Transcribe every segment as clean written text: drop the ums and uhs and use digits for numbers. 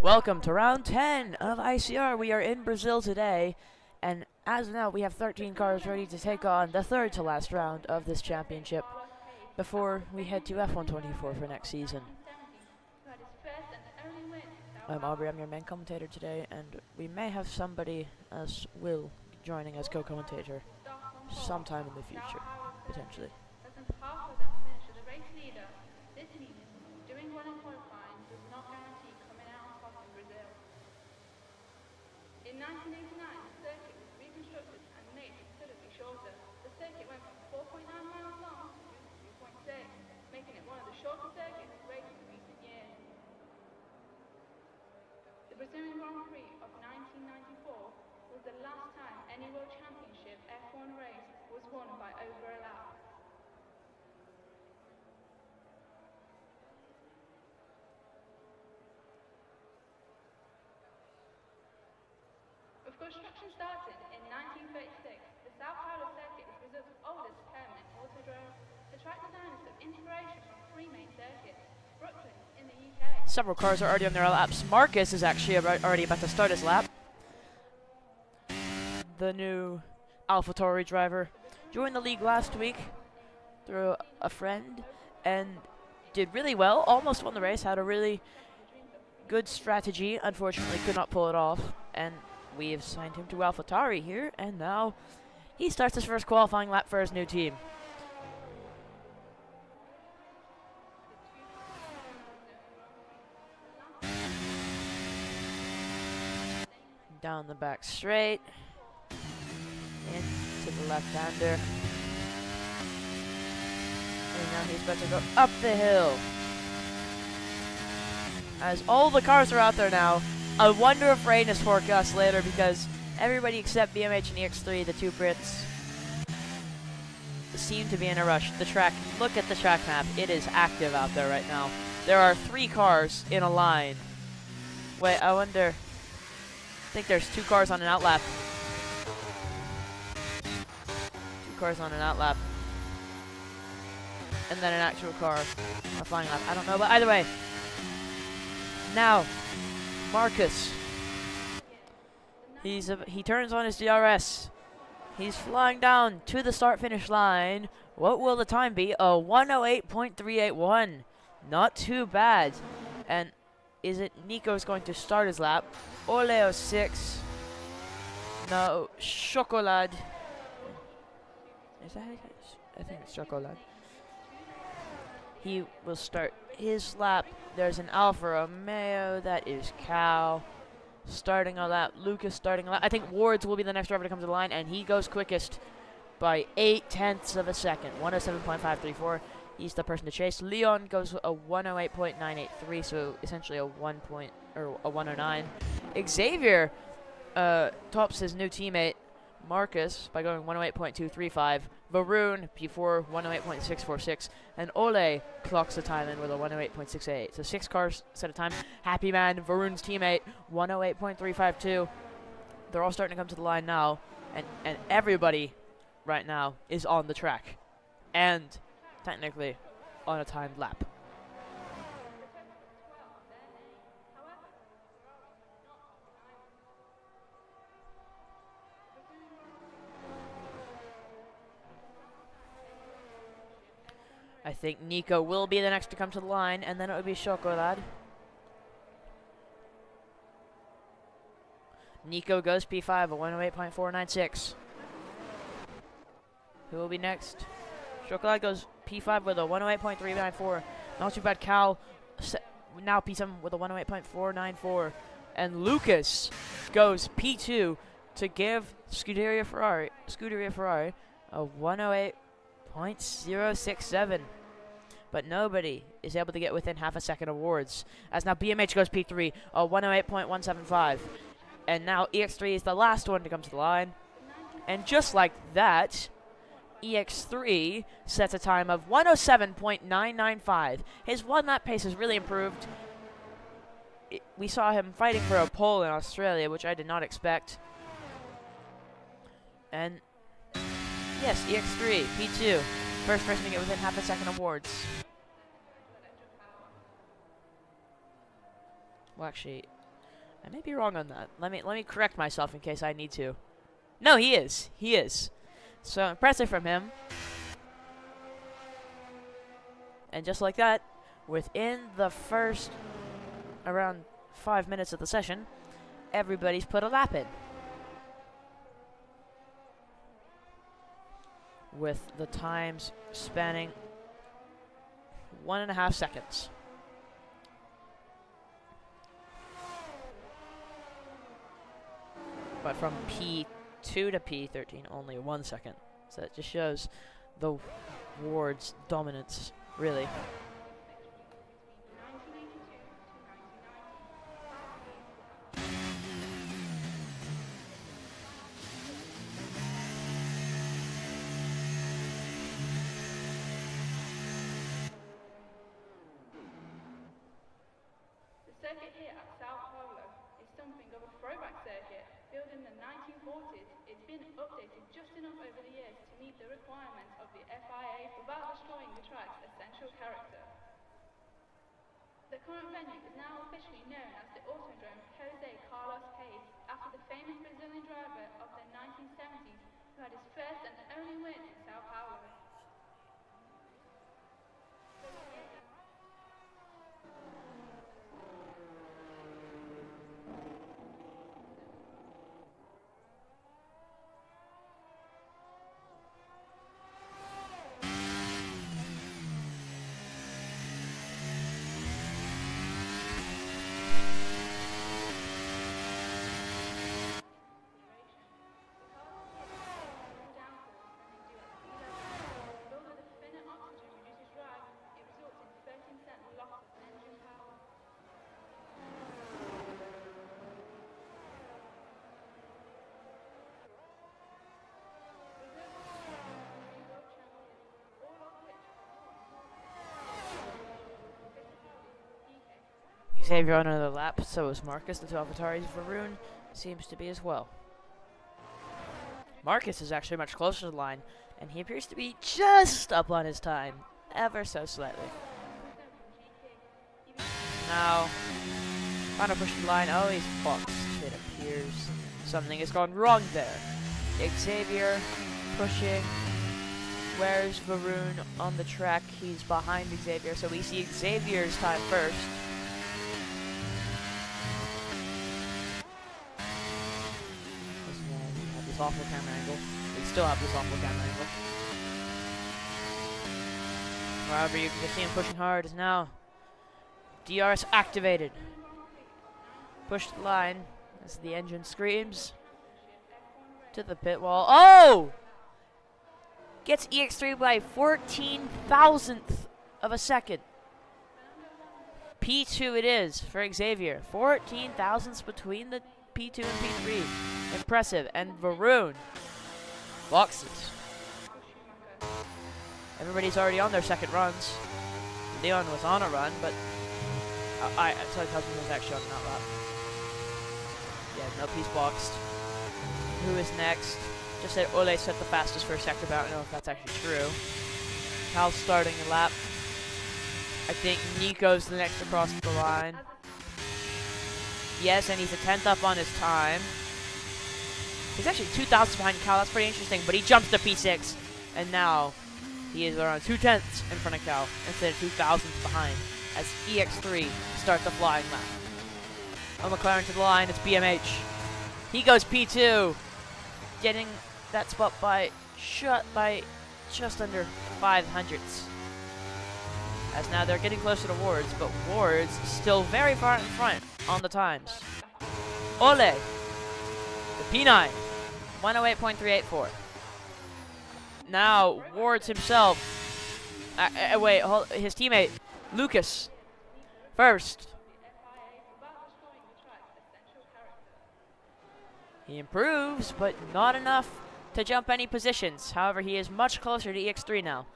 Welcome to round 10 of ICR. We are in Brazil today, and as of now, we have 13 cars ready to take on the third to last round of this championship before we head to F124 for next season. I'm Aubrey, I'm your main commentator today, and we may have somebody as Will joining as co-commentator sometime in the future, potentially. In 1989, the circuit was reconstructed and made considerably shorter. The circuit went from 4.9 miles long to 2.6, making it one of the shortest circuits raced in recent years. The Brazilian Grand Prix of 1994 was the last time any World Championship F1 race was won by over a lap. With construction started in 1936, the Sao Paulo circuit is Brazil's oldest permanent autodrome. The track design is an inspiration from three main circuits: Brooklyn in the UK. Several cars are already on their laps. Marcus is actually already about to start his lap. The new AlphaTauri driver joined the league last week through a friend and did really well. Almost won the race. Had a really good strategy. Unfortunately, could not pull it off. And we have signed him to AlphaTauri here, and now he starts his first qualifying lap for his new team. Down the back straight, into the left-hander, and now he's about to go up the hill. As all the cars are out there now, I wonder if rain is forecast later because everybody except BMH and EX3, the two Brits, seem to be in a rush. The track, look at the track map. It is active out there right now. There are 3 cars in a line. Wait, I wonder. I think there's 2 cars on an outlap. 2 cars on an outlap. And then an actual car on a flying lap. I don't know, but either way. Now, Marcus. He turns on his DRS. He's flying down to the start-finish line. What will the time be? A 108.381. Not too bad. And is it Nico's going to start his lap? Oleo 6. No, Chocolade. Is that how you say it? I think it's Chocolade. He will start his lap. There's an Alfa Romeo. That is Cal starting a lap. Lucas starting a lap. I think Wards will be the next driver to come to the line, and he goes quickest by 0.8 of a second. 107.534. He's the person to chase. Leon goes a 108.983, so essentially a 109. Xavier tops his new teammate Marcus by going 108.235. Varun, P4, 108.646. And Ole clocks the time in with a 108.688. So 6 cars set a time. Happy Man, Varun's teammate, 108.352. They're all starting to come to the line now. And everybody right now is on the track. And technically on a timed lap. I think Nico will be the next to come to the line, and then it would be Chocolade. Nico goes P5 at 108.496. Who will be next? Chocolade goes P5 with a 108.394. Not too bad. Cal now P7 with a 108.494. And Lucas goes P2 to give Scuderia Ferrari a 108.067. But nobody is able to get within half a second of Wards. As now BMH goes P3, a 108.175. And now EX3 is the last one to come to the line. And just like that, EX3 sets a time of 107.995. His one-lap pace has really improved. We saw him fighting for a pole in Australia, which I did not expect. And yes, EX3, P2. First person to get within half a second of Wards. Well, actually, I may be wrong on that. Let me correct myself in case I need to. No, he is. He is. So impressive from him. And just like that, within the first around 5 minutes of the session, everybody's put a lap in. With the times spanning 1.5 seconds. But from P2 to P13, only 1 second. So it just shows the Ward's dominance, really. The circuit here at Sao Paulo is something of a throwback circuit. Built in the 1940s, it's been updated just enough over the years to meet the requirements of the FIA without destroying the track's essential character. The current venue is now officially known as the Autodrome Jose Carlos Pace, after the famous Brazilian driver of the 1970s who had his first and only win in Sao Paulo. Xavier on another lap, so is Marcus. The two AlphaTauris. Varun seems to be as well. Marcus is actually much closer to the line, and he appears to be just up on his time, ever so slightly. Now, trying to push the line. Oh, he's boxed. It appears something has gone wrong there. Xavier pushing. Where's Varun on the track? He's behind Xavier, so we see Xavier's time first. Awful camera angle. We still have this awful camera angle. However, you can just see him pushing hard is now. DRS activated. Push the line as the engine screams. To the pit wall. Oh! Gets EX3 by 14,000th of a second. P2 it is for Xavier. 14 thousandths between the P2 and P3. Impressive. And Varun boxes. Everybody's already on their second runs. Leon was on a run, but I tell you, Husband was actually on that lap. Yeah, no piece boxed. Who is next? Just said Ole set the fastest for a sector, but I don't know if that's actually true. Cal's starting the lap. I think Nico's the next across the line. Yes, and he's a 10th up on his time. He's actually 2 thousandths behind Cal. That's pretty interesting, but he jumps to P6. And now he is around 2 tenths in front of Cal instead of 2 thousandths behind as EX3 starts the flying lap. Oh, McLaren to the line. It's BMH. He goes P2, getting that spot by just under 500ths. As now they're getting closer to Ward's, but Ward's still very far in front on the times. Ole, the P9, 108.384. Now Ward's himself, his teammate, Lucas, first. He improves, but not enough to jump any positions. However, he is much closer to EX3 now.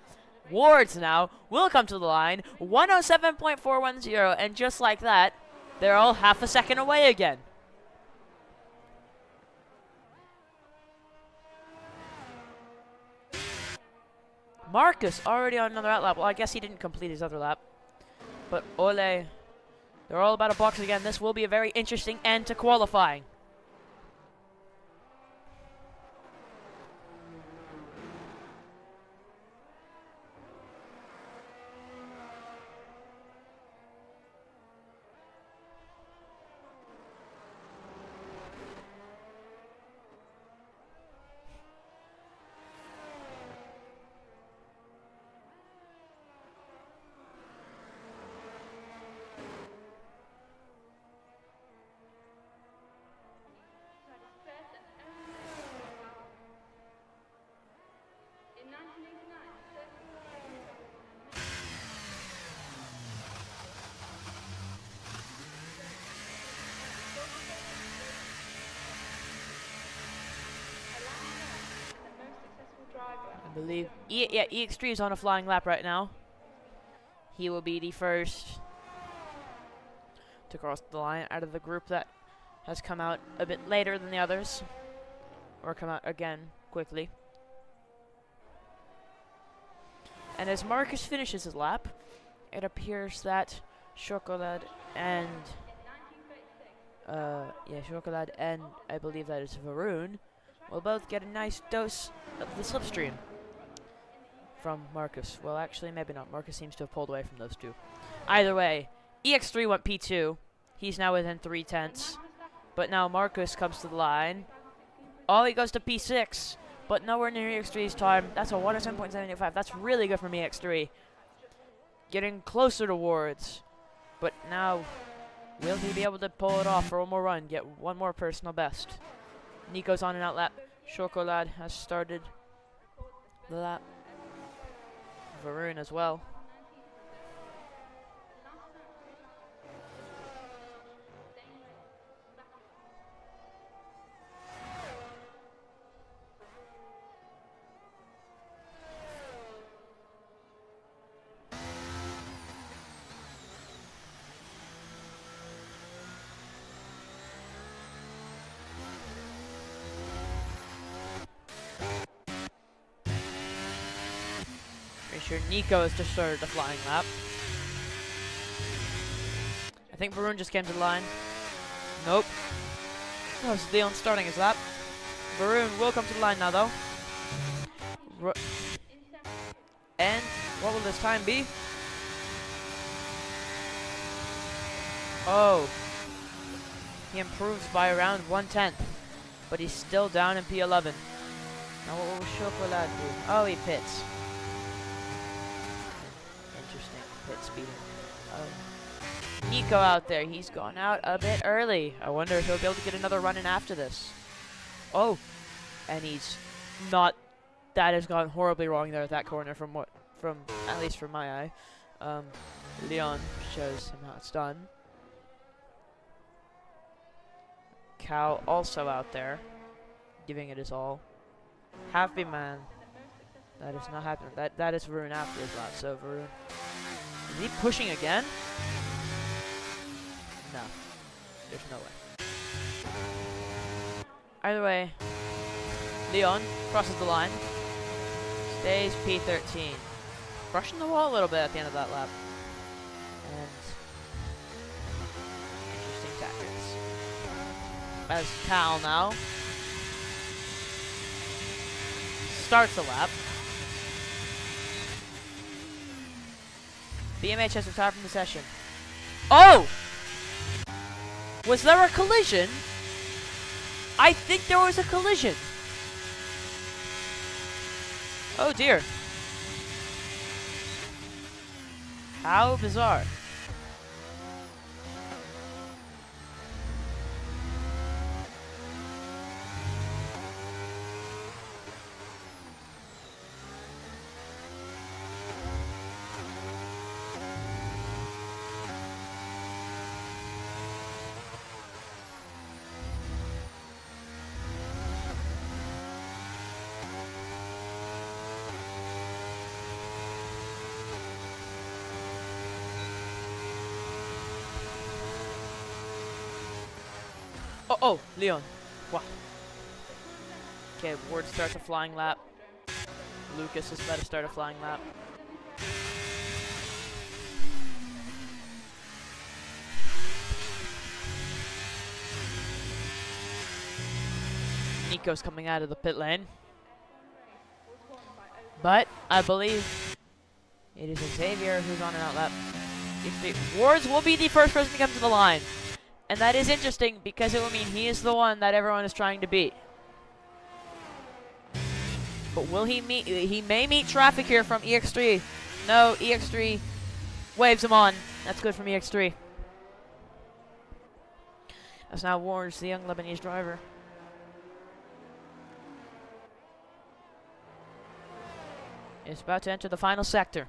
Ward's now will come to the line, 107.410, and just like that, they're all half a second away again. Marcus already on another lap. Well, I guess he didn't complete his other lap. But Ole They're all about a box again. This will be a very interesting end to qualifying. That is certain only in 1989, the circuit was reconstructed and made a lap more and the most successful driver. I believe EX3 is on a flying lap right now. He will be the first to cross the line out of the group that has come out a bit later than the others, or come out again quickly. And as Marcus finishes his lap, it appears that Chocolate and In 1936, Chocolate and I believe that is Varun will both get a nice dose of the slipstream from Marcus. Well, actually, maybe not. Marcus seems to have pulled away from those two. Either way, EX3 went P2. He's now within 3/10. But now Marcus comes to the line. Oh, he goes to P6, but nowhere near EX3's time. That's a 107.75. That's really good from EX3. Getting closer towards. But now, will he be able to pull it off for one more run? Get one more personal best. Nico's on an out lap. Chocolade has started the lap. Varun as well. Pretty sure Nico has just started the flying lap. I think Varun just came to the line. Nope. That was Leon starting his lap. Varun will come to the line now, though. And what will this time be? Oh. He improves by around 1/10. But he's still down in P11. Now what will Chocolate do? Oh, he pits. Interesting. Pit speeding. Nico out there. He's gone out a bit early. I wonder if he'll be able to get another run in after this. Oh. And he's not. That has gone horribly wrong there at that corner from at least from my eye. Leon shows him how it's done. Cal also out there, giving it his all. Happy man. That is not happening. That is Varun after his lap. So Varun, is he pushing again? No, there's no way. Either way, Leon crosses the line. Stays P13. Brushing the wall a little bit at the end of that lap. And interesting tactics. As Cal now starts the lap. BMH has retired from the session. Oh! Was there a collision? I think there was a collision. Oh dear. How bizarre. Oh, Leon. Wow. Okay, Ward starts a flying lap. Lucas is about to start a flying lap. Nico's coming out of the pit lane. was won by over But I believe it is Xavier who's on an outlap. Wards will be the first person to come to the line. And that is interesting because it will mean he is the one that everyone is trying to beat. But will he meet? He may meet traffic here from EX3. No, EX3 waves him on. That's good from EX3. As now Wards, the young Lebanese driver. Is about to enter the final sector.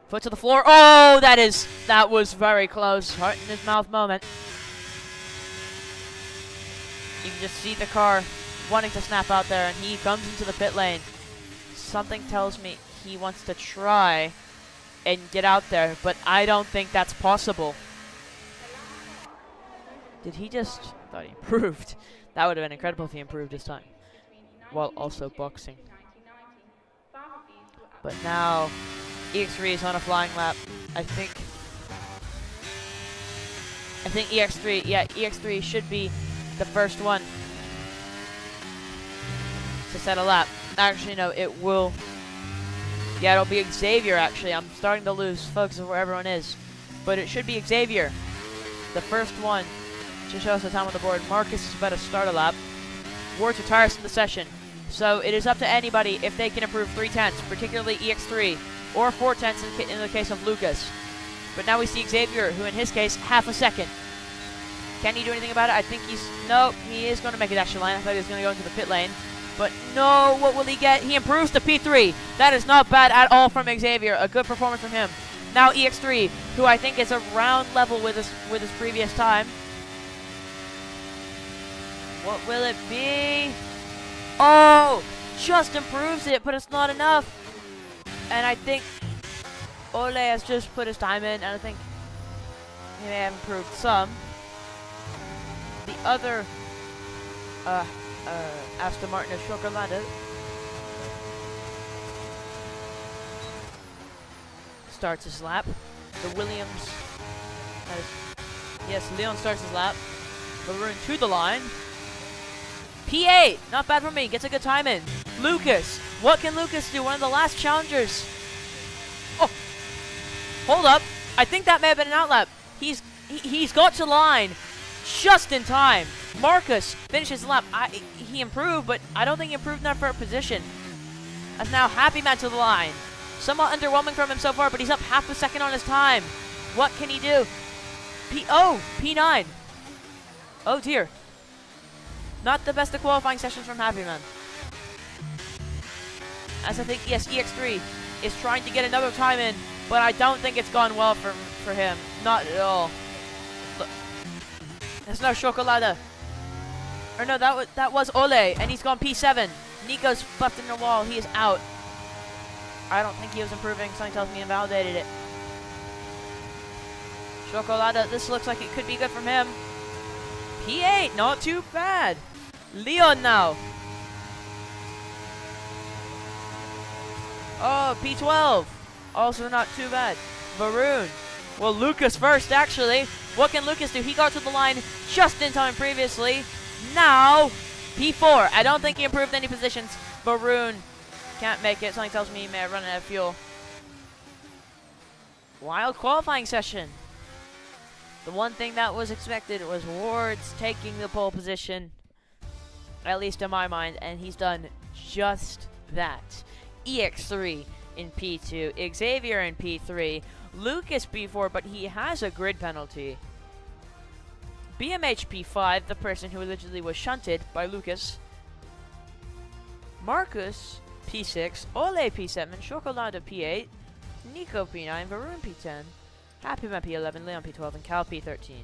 Foot to the floor. Oh, that was very close. Heart in his mouth moment. You can just see the car wanting to snap out there, and he comes into the pit lane. Something tells me he wants to try and get out there, but I don't think that's possible. Did he just... I thought he improved. That would have been incredible if he improved his time, while also boxing. But now, EX3 is on a flying lap. I think EX3, yeah, EX3 should be the first one to set a lap. Actually, no, it will. Yeah, it'll be Xavier, actually. I'm starting to lose focus of where everyone is. But it should be Xavier, the first one to show us the time on the board. Marcus is about to start a lap. Wards retires from the session. So it is up to anybody if they can improve 3/10, particularly EX3, or 4/10 in the case of Lucas. But now we see Xavier, who in his case, half a second. Can he do anything about it? I think no, he is going to make it extra line. I thought he was going to go into the pit lane. But no, what will he get? He improves to P3. That is not bad at all from Xavier. A good performance from him. Now EX3, who I think is around level with his previous time. What will it be? Oh, just improves it, but it's not enough. And I think Ole has just put his time in, and I think he may have improved some. The other Aston Martin is Chocolate. Starts his lap. The Williams, yes, Leon starts his lap. Maroon to the line. P8, not bad for me, gets a good time in. Lucas, what can Lucas do? One of the last challengers. Oh, hold up. I think that may have been an outlap. He's got to line just in time. Marcus finishes the lap. He improved, but I don't think he improved enough for a position. That's now Happy Man to the line. Somewhat underwhelming from him so far, but he's up half a second on his time. What can he do? P9. Oh dear. Not the best of qualifying sessions from Happy Man. As I think, yes, EX3 is trying to get another time in, but I don't think it's gone well for him. Not at all. Look. There's no Chocolate. Or no, that was Ole, and he's gone P7. Nico's buffed in the wall. He is out. I don't think he was improving. Something tells me he invalidated it. Chocolate, this looks like it could be good from him. P8, not too bad. Leon now. Oh, P12. Also not too bad. Varun. Well, Lucas first, actually. What can Lucas do? He got to the line just in time previously. Now, P4. I don't think he improved any positions. Varun can't make it. Something tells me he may have run out of fuel. Wild qualifying session. The one thing that was expected was Wards taking the pole position, at least in my mind, and he's done just that. EX3 in P2, Xavier in P3, Lucas P4, but he has a grid penalty. BMH P5, the person who allegedly was shunted by Lucas. Marcus P6, Ole P7, Chocolate P8, Nico P9, Varun P10, Happy Man P11, Leon P12, and Cal P13.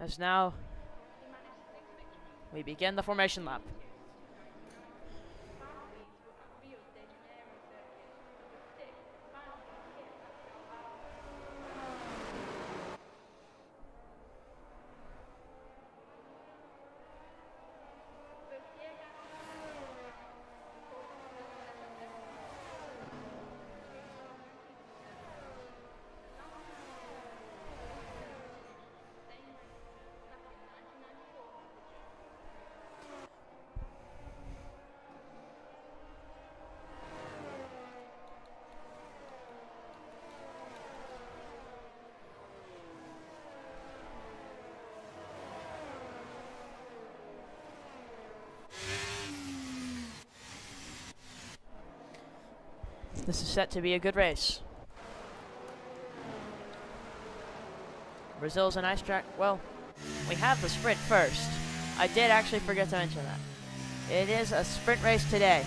As now we begin the formation lap. This is set to be a good race. Brazil's a nice track. Well, we have the sprint first. I did actually forget to mention that. It is a sprint race today.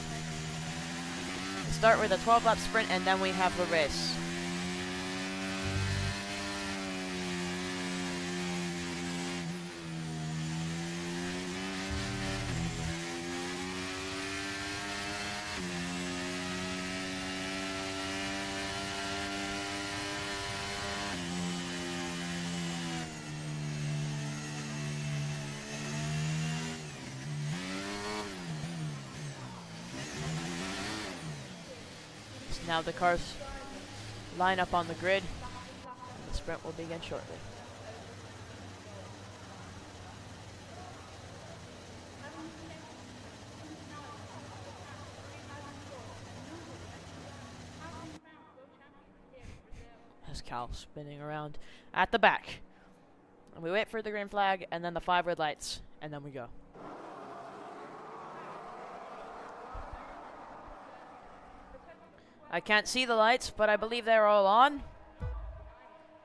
We start with a 12-lap sprint and then we have the race. Now the cars line up on the grid. The sprint will begin shortly. As Cal spinning around at the back. And we wait for the green flag and then the 5 red lights, and then we go. I can't see the lights, but I believe they're all on.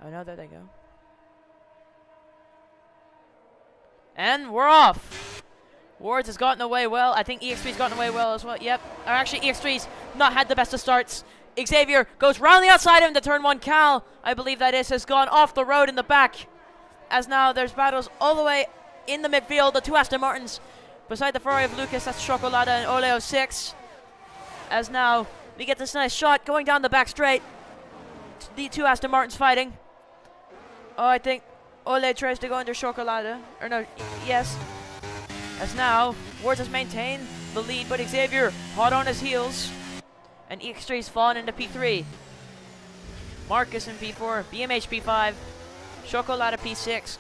Oh no, there they go. And we're off. Wards has gotten away well. I think EX3's gotten away well as well. Yep. Or actually, EX3's not had the best of starts. Xavier goes round the outside of him to turn 1. Cal, I believe that is, has gone off the road in the back. As now there's battles all the way in the midfield. The 2 Aston Martins beside the Ferrari of Lucas. That's Chocolata and Oleo 6. As now we get this nice shot going down the back straight. The 2 Aston Martins fighting. Oh, I think Ole tries to go under Chocolata. Or no, yes. As now, Wards has maintained the lead, but Xavier hot on his heels. And EX3's fallen into P3. Marcus in P4, BMH P5, Chocolata P6.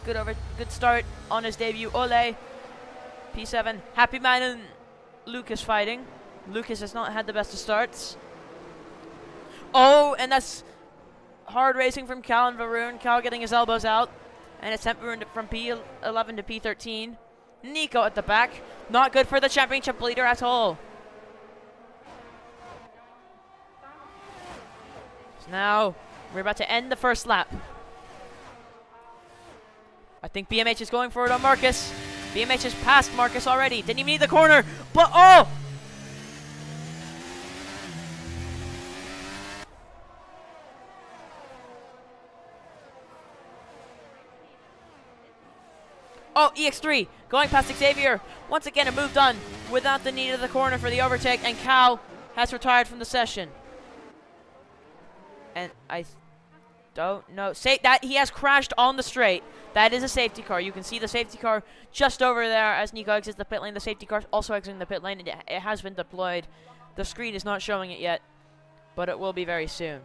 Good start on his debut. Ole P7. Happy Man and Lucas fighting. Lucas has not had the best of starts. Oh, and that's hard racing from Cal and Varun. Cal getting his elbows out. And it's sent Varun from P11 to P13. Nico at the back. Not good for the championship leader at all. So now, we're about to end the first lap. I think BMH is going for it on Marcus. BMH has passed Marcus already. Didn't even need the corner. But, oh! Oh, EX3 going past Xavier. Once again, a move done without the need of the corner for the overtake, and Cal has retired from the session. And I don't know. That he has crashed on the straight. That is a safety car. You can see the safety car just over there as Nico exits the pit lane. The safety car also exiting the pit lane. It has been deployed. The screen is not showing it yet, but it will be very soon.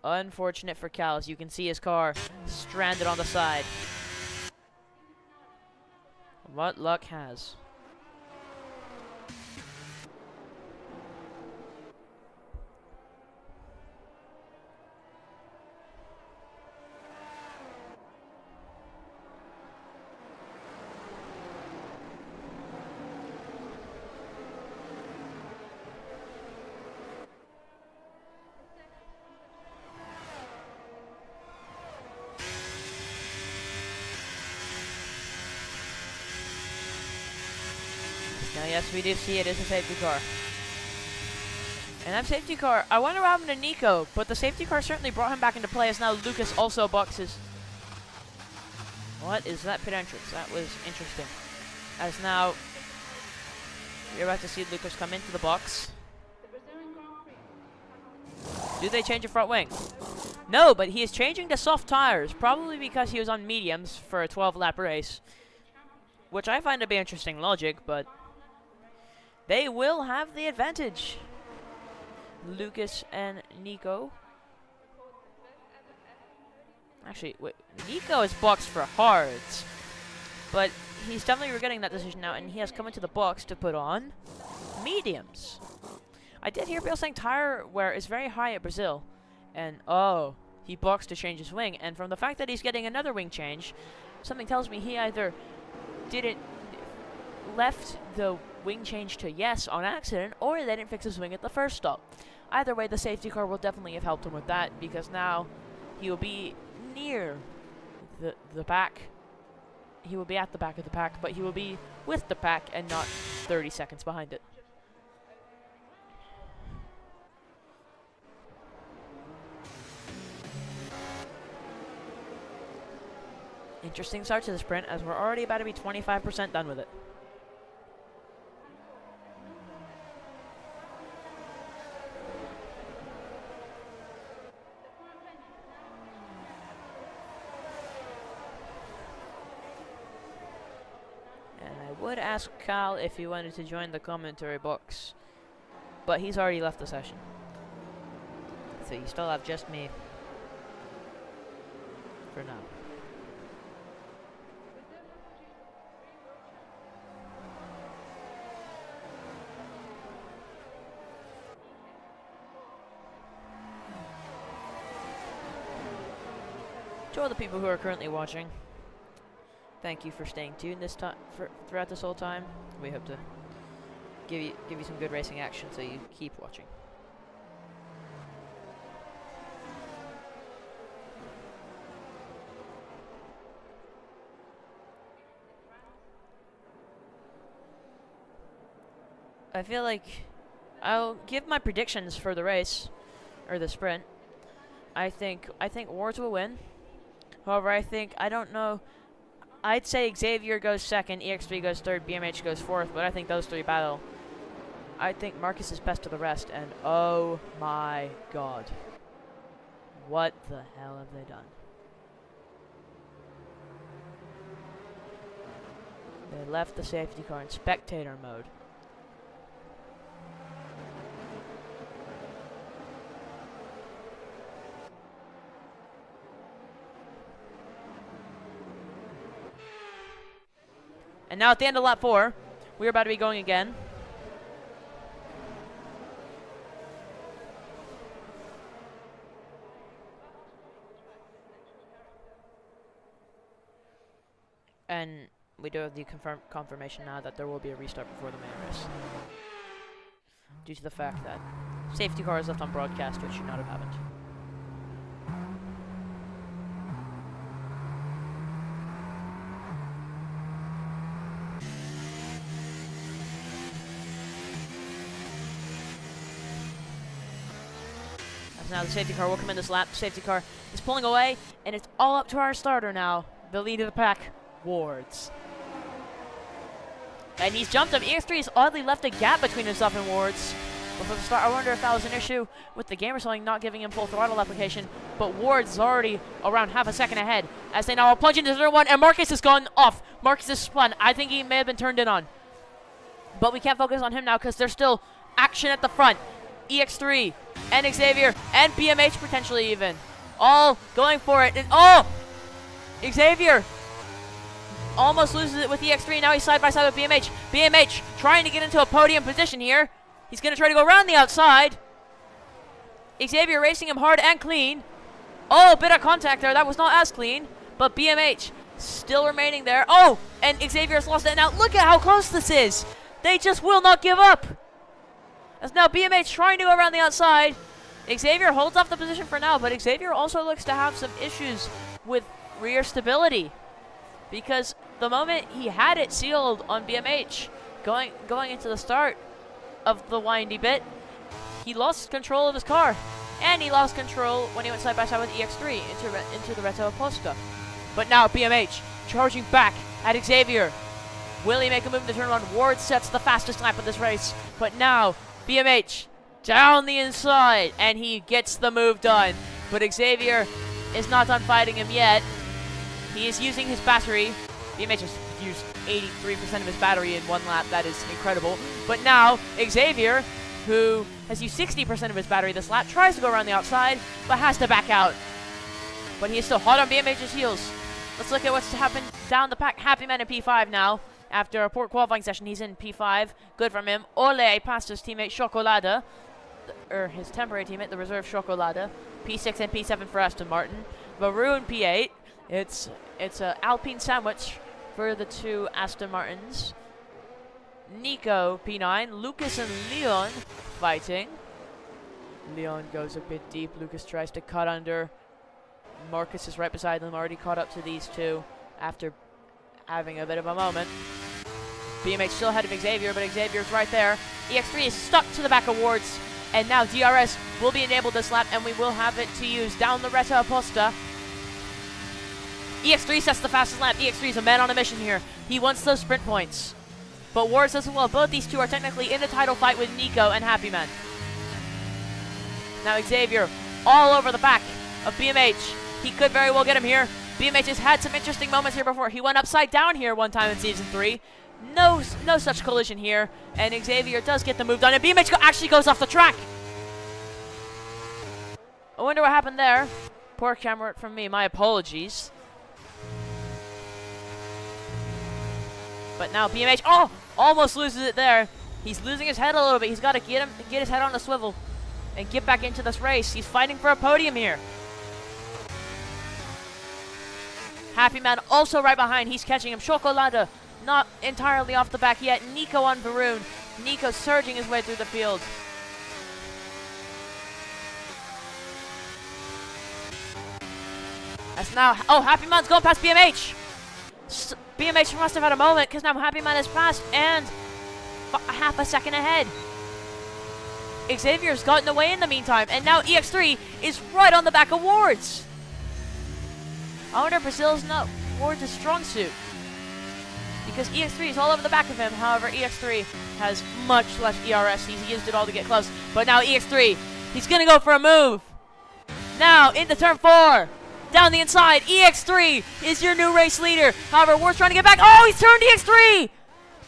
Unfortunate for Cal, as you can see his car stranded on the side. What luck has. Now, yes, we do see it is a safety car. And that safety car, I wonder what happened to Nico, but the safety car certainly brought him back into play, as now Lucas also boxes What is that pit entrance? That was interesting. As now, you're about to see Lucas come into the box. The Brazilian Grand Prix. Do they change a front wing? No, but he is changing to soft tires, probably because he was on mediums for a 12-lap race. Which I find to be interesting logic, but they will have the advantage. Lucas and Nico. Actually, wait, Nico is boxed for hards, but he's definitely regretting that decision now, and he has come into the box to put on mediums. I did hear people saying tire wear is very high at Brazil, and oh, he boxed to change his wing, and from the fact that he's getting another wing change, something tells me he either left the wing change to yes on accident, or they didn't fix his wing at the first stop. Either way, the safety car will definitely have helped him with that, because now he will be near the pack. He will be at the back of the pack, but he will be with the pack and not 30 seconds behind it. Interesting start to the sprint, as we're already about to be 25% done with it. Would ask Kyle if he wanted to join the commentary box, but he's already left the session, so you still have just me for now. To all the people who are currently watching, thank you for staying tuned this time throughout this whole time. We hope to give you some good racing action, so you keep watching. I feel like I'll give my predictions for the race or the sprint. I think Wards will win. However, I don't know. I'd say Xavier goes second, EX3 goes third, BMH goes fourth, but I think those three battle. I think Marcus is best of the rest, and oh my god. What the hell have they done? They left the safety car in spectator mode. And now at the end of lap 4, we're about to be going again. And we do have the confirmation now that there will be a restart before the main race, due to the fact that safety car is left on broadcast, which should not have happened. Now the safety car will come in this lap. The safety car is pulling away, and it's all up to our starter now. The lead of the pack, Wards. And he's jumped him. EX3 has oddly left a gap between himself and Wards before the start. I wonder if that was an issue with the game or something, not giving him full throttle application. But Wards is already around half a second ahead as they now are plunging into the one, and Marcus has gone off. Marcus is spun. I think he may have been turned in on. But we can't focus on him now because there's still action at the front. EX3 and Xavier and BMH potentially even, all going for it. And oh, Xavier almost loses it with EX3. Now he's side by side with BMH. BMH trying to get into a podium position here. He's going to try to go around the outside. Xavier racing him hard and clean. Oh, a bit of contact there. That was not as clean, but BMH still remaining there. Oh, and Xavier's lost it. Now look at how close this is. They just will not give up. As now BMH trying to go around the outside. Xavier holds off the position for now, but Xavier also looks to have some issues with rear stability, because the moment he had it sealed on BMH going into the start of the windy bit, he lost control of his car, and he lost control when he went side by side with EX3 into the Reto Oposta. But now BMH charging back at Xavier. Will he make a move in the turnaround? Ward sets the fastest lap of this race, but now BMH down the inside, and he gets the move done. But Xavier is not done fighting him yet. He is using his battery. BMH has used 83% of his battery in one lap. That is incredible. But now Xavier, who has used 60% of his battery this lap, tries to go around the outside, but has to back out. But he is still hot on BMH's heels. Let's look at what's happened down the pack. Happy Man in P5 now. After a poor qualifying session, he's in P5. Good from him. Ole passed his teammate Chocolada, or his temporary teammate, the reserve Chocolada. P6 and P7 for Aston Martin. Varun P8. It's a Alpine sandwich for the two Aston Martins. Nico P9. Lucas and Leon fighting. Leon goes a bit deep. Lucas tries to cut under. Marcus is right beside them, already caught up to these two after having a bit of a moment. BMH still ahead of Xavier, but Xavier's right there. EX3 is stuck to the back of Ward's, and now DRS will be enabled this lap, and we will have it to use down the Reta Aposta. EX3 sets the fastest lap. EX3 is a man on a mission here. He wants those sprint points. But Ward says, well, both these two are technically in a title fight with Nico and Happy Man. Now Xavier all over the back of BMH. He could very well get him here. BMH has had some interesting moments here before. He went upside down here one time in Season 3. No such collision here. And Xavier does get the move done. And BMH actually goes off the track. I wonder what happened there. Poor camera work from me. My apologies. But now BMH, almost loses it there. He's losing his head a little bit. He's got to get his head on the swivel and get back into this race. He's fighting for a podium here. Happy Man also right behind. He's catching him. Chocolada not entirely off the back yet. Nico on Varun. Nico surging his way through the field. That's now... Oh, Happy Man's going past BMH. BMH must have had a moment because now Happy Man has passed and half a second ahead. Xavier's gotten away in the meantime, and now EX3 is right on the back of Ward's. I wonder if Brazil's not Ward's strong suit, because EX3 is all over the back of him. However, EX3 has much less ERS. He's used it all to get close. But now EX3, he's going to go for a move. Now into turn 4. Down the inside, EX3 is your new race leader. However, Ward's trying to get back. Oh, he's turned EX3.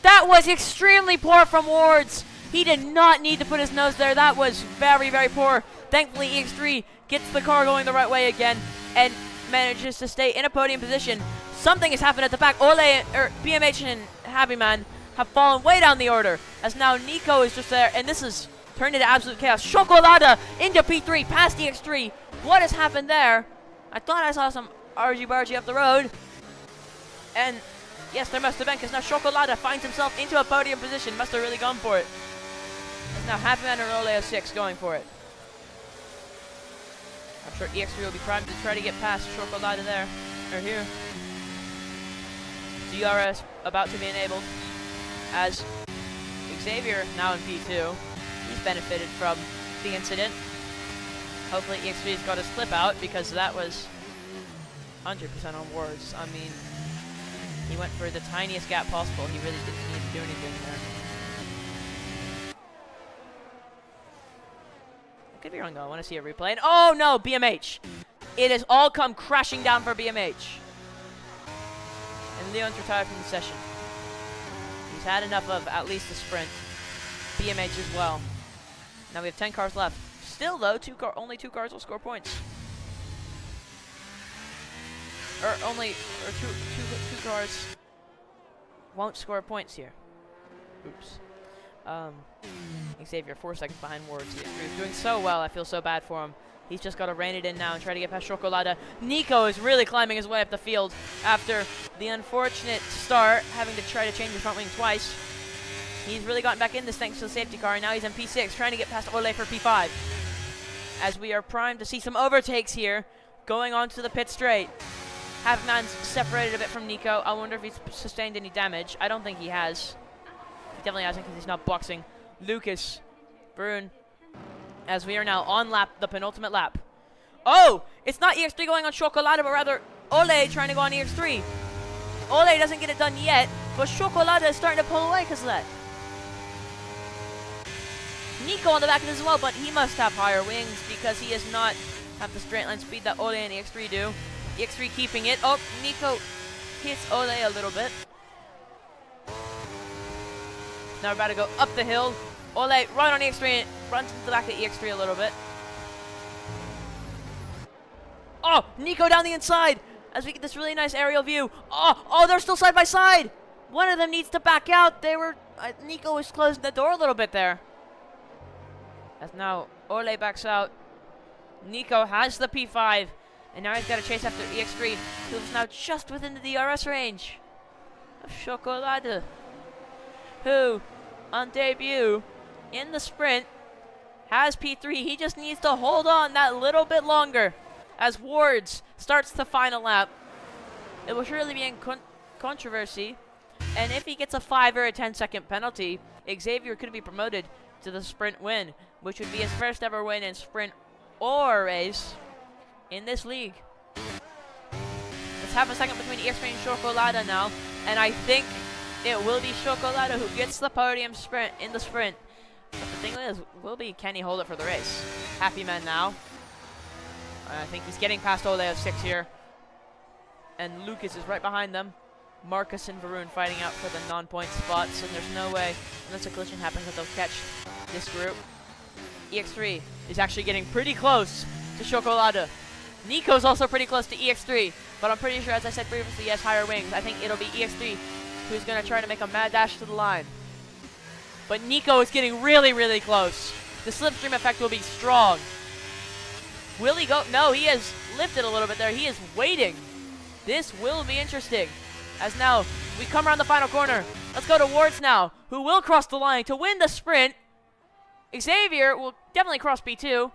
That was extremely poor from Ward's. He did not need to put his nose there. That was very, very poor. Thankfully, EX3 gets the car going the right way again and manages to stay in a podium position. Something has happened at the back. BMH and Happy Man have fallen way down the order, as now Nico is just there, and this has turned into absolute chaos. Chocolada into P3, past EX3. What has happened there? I thought I saw some argy-bargy up the road, and yes, there must have been, because now Chocolada finds himself into a podium position. Must have really gone for it. It's now Happy Man and Ole 06 going for it. I'm sure EX3 will be primed to try to get past Chocolada there, or here. DRS about to be enabled, as Xavier now in P2. He's benefited from the incident. Hopefully EX3's got his clip out, because that was 100% on Ward's. I mean, he went for the tiniest gap possible. He really didn't need to do anything there. I could be wrong though. I want to see a replay. And oh no, BMH! It has all come crashing down for BMH. And Leon's retired from the session. He's had enough of at least the sprint. BMH as well. Now we have 10 cars left. Still though, only two cars will score points. Two cars won't score points here. Oops. Xavier 4 seconds behind Ward's. He's doing so well. I feel so bad for him. He's just got to rein it in now and try to get past Chocolada. Nico is really climbing his way up the field after the unfortunate start, having to try to change his front wing twice. He's really gotten back in this thanks to the safety car, and now he's in P6, trying to get past Ole for P5. As we are primed to see some overtakes here, going on to the pit straight. Happy Man's separated a bit from Nico. I wonder if he's sustained any damage. I don't think he has. He definitely hasn't, because he's not boxing. Lucas, Brune, as we are now on the penultimate lap. Oh, it's not EX3 going on Chocolada, but rather Ole trying to go on EX3. Ole doesn't get it done yet, but Chocolata is starting to pull away because of that. Nico on the back of this as well, but he must have higher wings because he does not have the straight line speed that Ole and EX3 do. EX3 keeping it. Oh, Nico hits Ole a little bit. Now we're about to go up the hill. Ole right on EX3 and runs into the back of EX3 a little bit. Oh, Nico down the inside as we get this really nice aerial view. Oh, they're still side by side. One of them needs to back out. Nico was closing the door a little bit there. As now Ole backs out. Nico has the P5, and now he's got to chase after EX3, who's now just within the DRS range of Chocolade, who, on debut, in the sprint, has P3. He just needs to hold on that little bit longer as Wards starts the final lap. It will surely be in controversy, and if he gets a 5 or a 10-second penalty, Xavier could be promoted to the sprint win, which would be his first ever win in sprint or race in this league. It's half a second between EX3 and Chocolata now, and I think it will be Chocolata who gets the podium sprint in the sprint. But the thing is, can he hold it for the race? Happy man now. I think he's getting past Ole of 6 here. And Lucas is right behind them. Marcus and Varun fighting out for the non-point spots, and there's no way, unless a collision happens, that they'll catch this group. EX3 is actually getting pretty close to Chocolata. Nico's also pretty close to EX3, but I'm pretty sure, as I said previously, he has higher wings. I think it'll be EX3 who's going to try to make a mad dash to the line. But Nico is getting really, really close. The slipstream effect will be strong. Will he go? No, he has lifted a little bit there. He is waiting. This will be interesting. As now, we come around the final corner. Let's go to Wards now, who will cross the line to win the sprint. Xavier will definitely cross P2.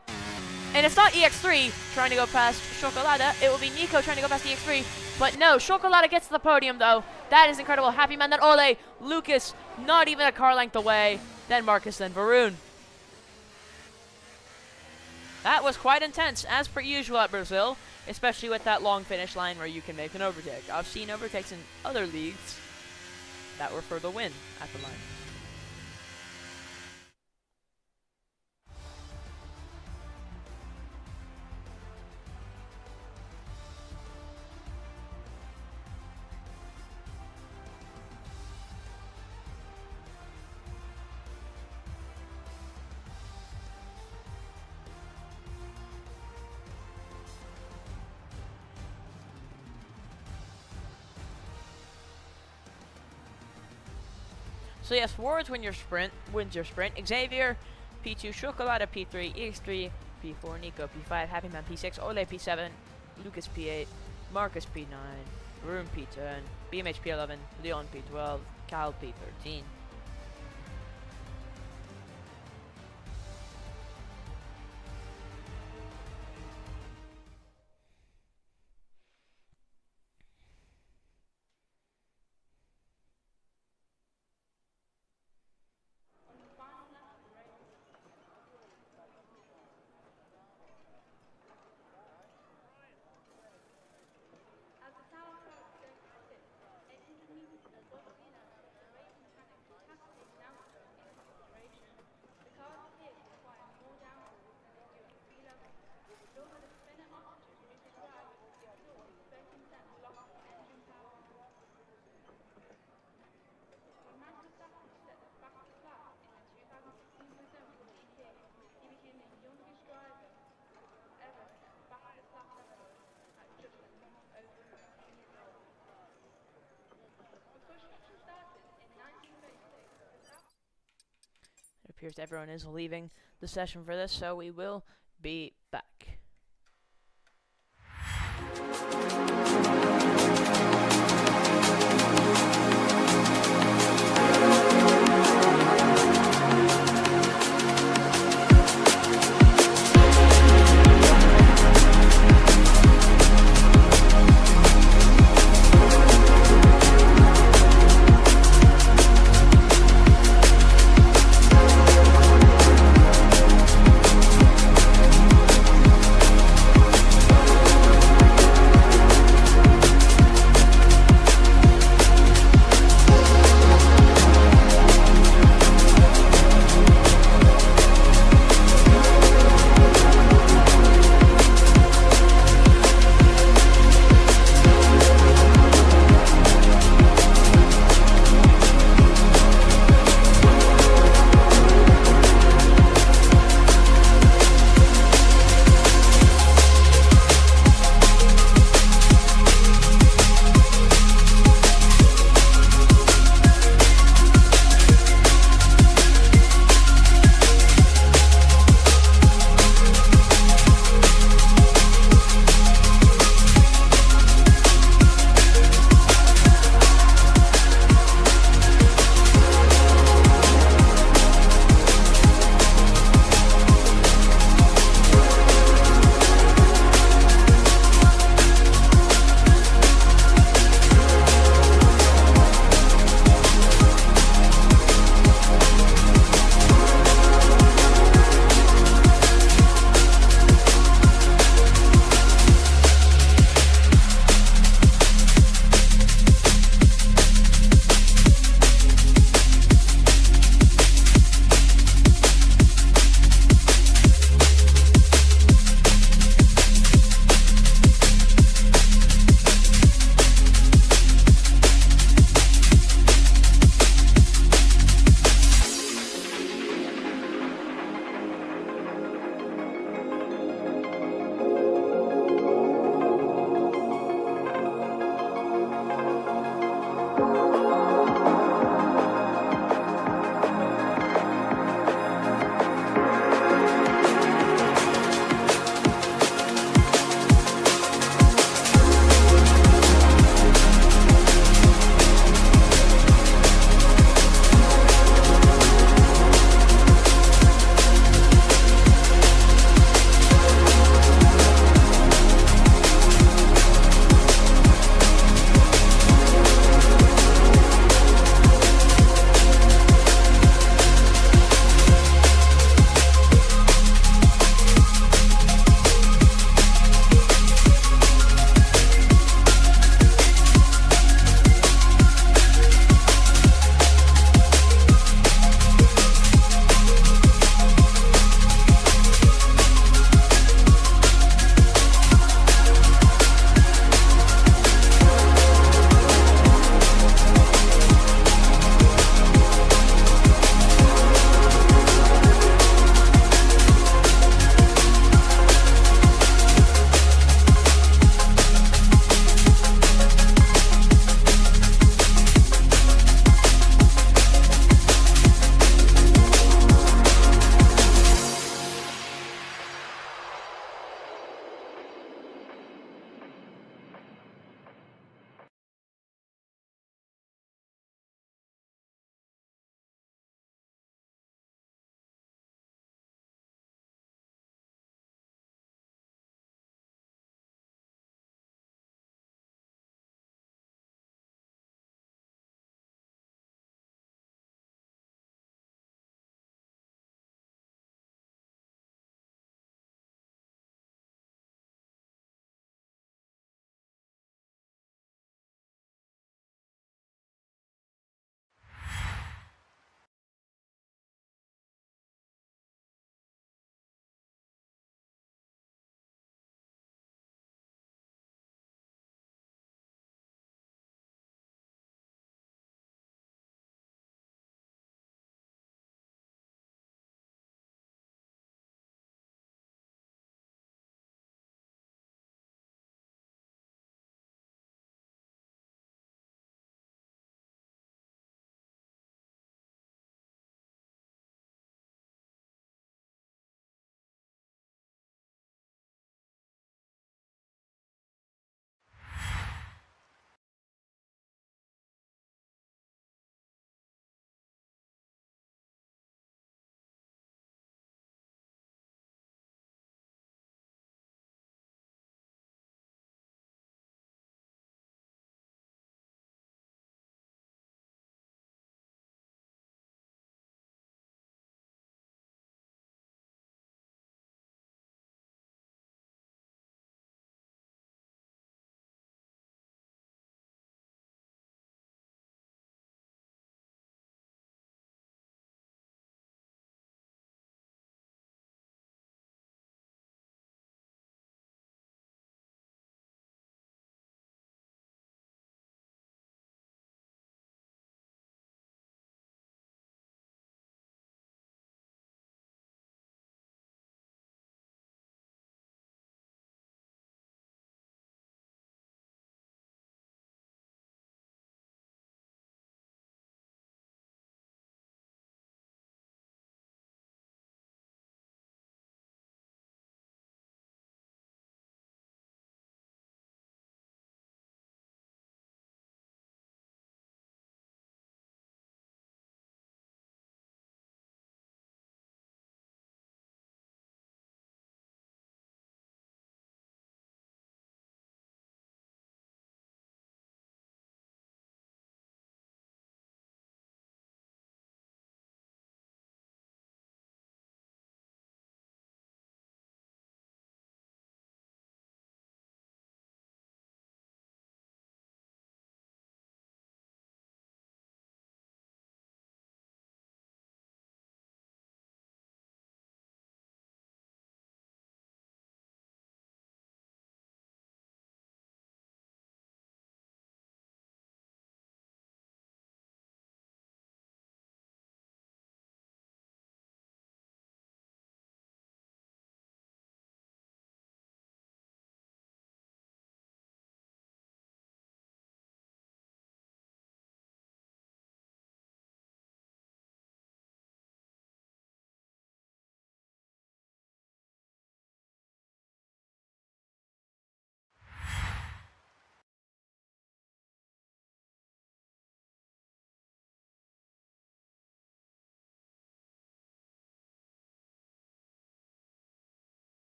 And it's not EX3 trying to go past Chocolata. It will be Nico trying to go past EX3. But no, Chocolata gets to the podium, though. That is incredible. Happy man, then Ole. Lucas, not even a car length away. Then Marcus, then Varun. That was quite intense, as per usual at Brazil, especially with that long finish line where you can make an overtake. I've seen overtakes in other leagues that were for the win at the line. So yes, Wards wins your sprint. Xavier, P2, Chocolata, P3, EX3, P4, Nico, P5, Happy Man, P6, Ole, P7, Lucas, P8, Marcus, P9, Varun, P10, BMH, P11, Leon, P12, Cal, P13. As the tower crowd circles 800 meters above sea level, the race mechanics have to take downforce into consideration. The cars appear to require more downforce than they do at sea level. Although the spinner altitude is described as absorbing 30% loss of engine power. When Max Verstappen set the fastest lap in the 2016 Brazilian GP, he became the youngest driver ever to set the fastest lap ever at just over 1 minute. The construction started in 1936. It appears everyone is leaving the session for this, so we will be back.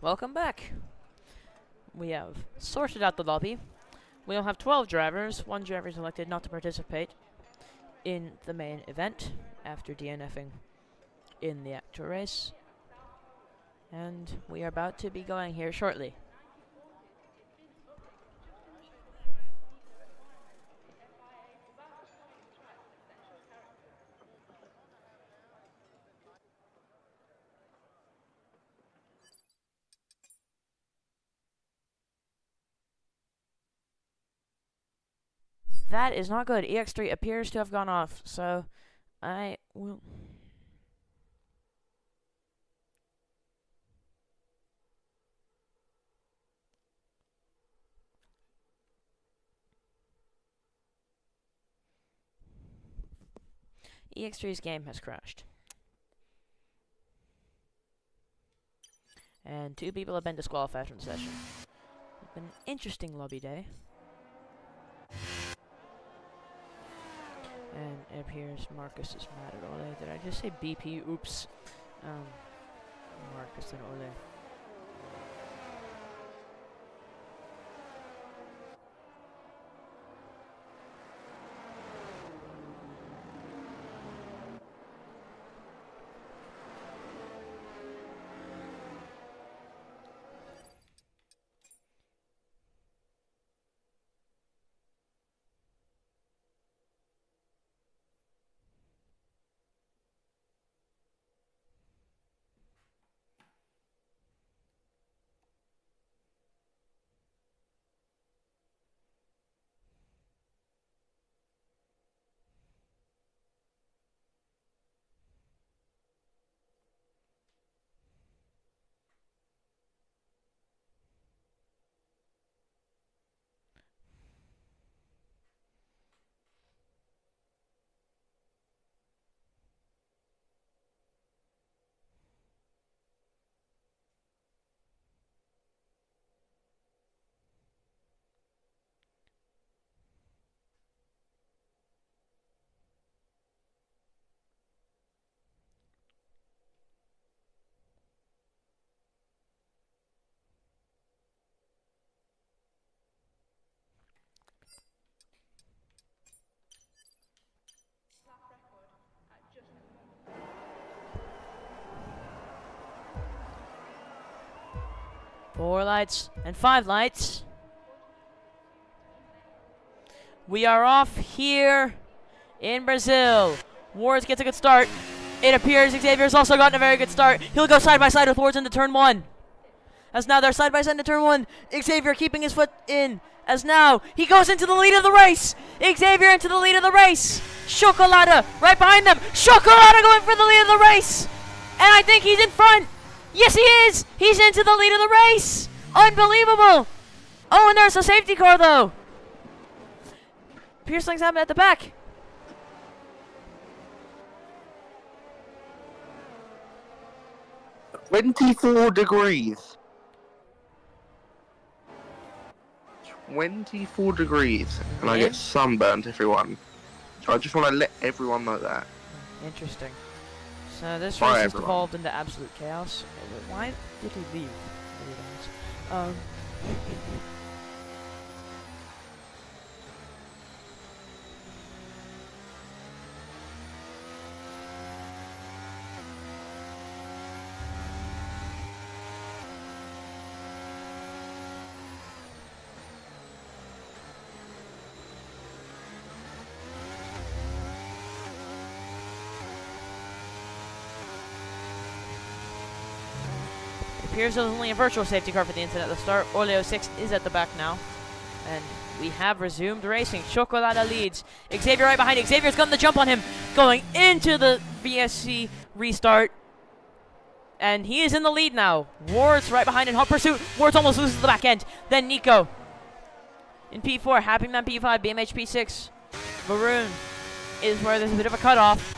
Welcome back. We have sorted out the lobby. We'll have 12 drivers. One driver is elected not to participate in the main event after DNFing in the actual race. And we are about to be going here shortly. That is not good. EX3 appears to have gone off, so I will... EX3's game has crashed. And 2 people have been disqualified from the session. It's been an interesting lobby day. And it appears Marcus is mad at Ole. Did I just say BP? Oops. Marcus and Ole. Four lights and 5 lights. We are off here in Brazil. Wards gets a good start. It appears Xavier's also gotten a very good start. He'll go side by side with Wards into turn 1. As now they're side by side into turn 1. Xavier keeping his foot in. As now he goes into the lead of the race. Xavier into the lead of the race. Chocolata right behind them. Chocolata going for the lead of the race. And I think he's in front. Yes, he is. He's into the lead of the race. Unbelievable. Oh, and there's a safety car, though. Piercing's happening at the back. "24 degrees. 24 degrees. And I get sunburnt, everyone. So I just want to let everyone know that. Interesting. So this Bye, race has everyone. devolved into absolute chaos. Why did he leave? Appears there's only a virtual safety car for the incident at the start. Oleo 6 is at the back now. And we have resumed racing. Chocolata leads. Xavier right behind. Xavier's gotten the jump on him. Going into the VSC restart. And he is in the lead now. Ward's right behind in hot pursuit. Ward's almost loses the back end. Then Nico in P4. Happy Man P5. BMH P6. Varun is where there's a bit of a cutoff.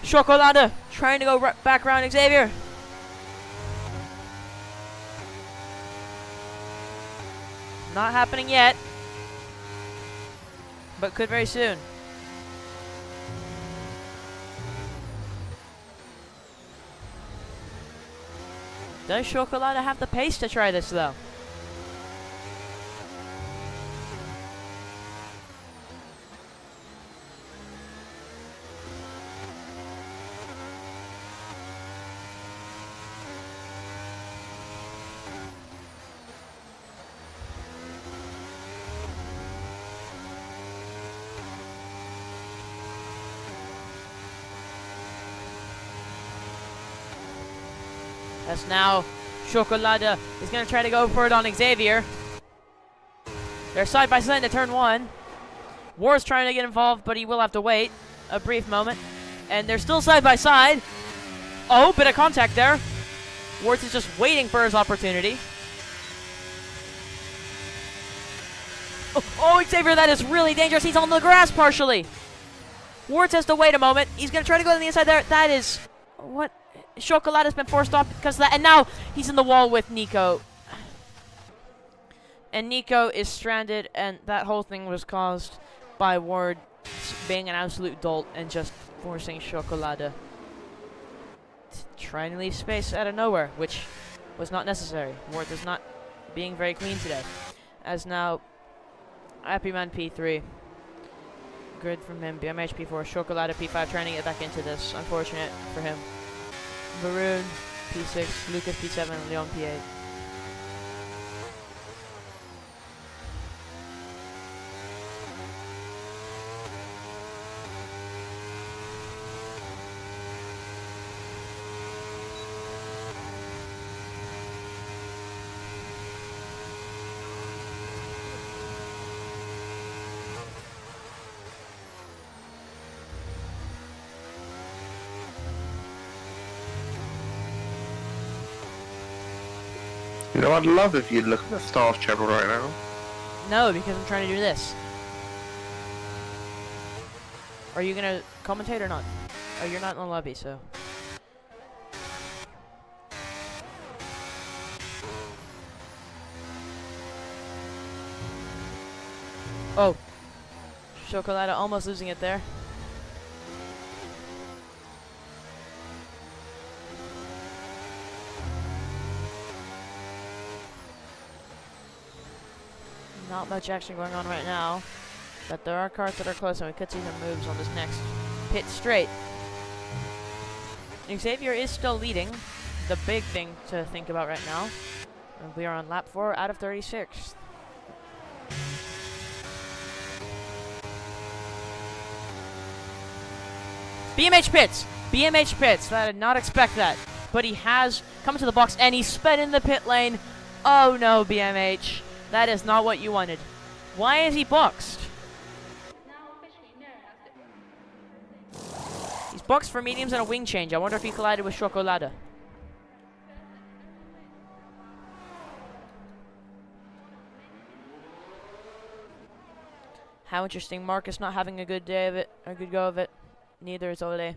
Chocolata trying to go back around Xavier. Not happening yet, but could very soon. Does Chocolata have the pace to try this, though? As now, Chocolata is going to try to go for it on Xavier. They're side by side into turn 1. Ward's trying to get involved, but he will have to wait a brief moment. And they're still side by side. Oh, bit of contact there. Ward is just waiting for his opportunity. Oh, Xavier, that is really dangerous. He's on the grass partially. Ward has to wait a moment. He's going to try to go on the inside there. That is... What? Chocolate has been forced off because of that. And now he's in the wall with Nico. And Nico is stranded. And that whole thing was caused by Ward being an absolute dolt and just forcing Chocolate to try and leave space out of nowhere, which was not necessary. Ward is not being very clean today. As now, Happy Man P3. Good from him. BMH P4. Chocolate P5 trying to get back into this. Unfortunate for him. Maroon P6, Lucas P7, Leon P8. You know, I'd love if you'd look at the staff channel right now. No, because I'm trying to do this. Are you gonna commentate or not? Oh, you're not in the lobby, so. Oh. Chocolata almost losing it there. Not much action going on right now, but there are cars that are close, and we could see some moves on this next pit straight. Xavier is still leading, the big thing to think about right now. And we are on lap 4 out of 36. BMH pits! BMH pits! I did not expect that, but he has come to the box, and he sped in the pit lane. Oh no, BMH. That is not what you wanted. Why is he boxed? He's boxed for mediums and a wing change. I wonder if he collided with Chocolata. How interesting. Marcus not having a good day of it, a good go of it. Neither is Ole.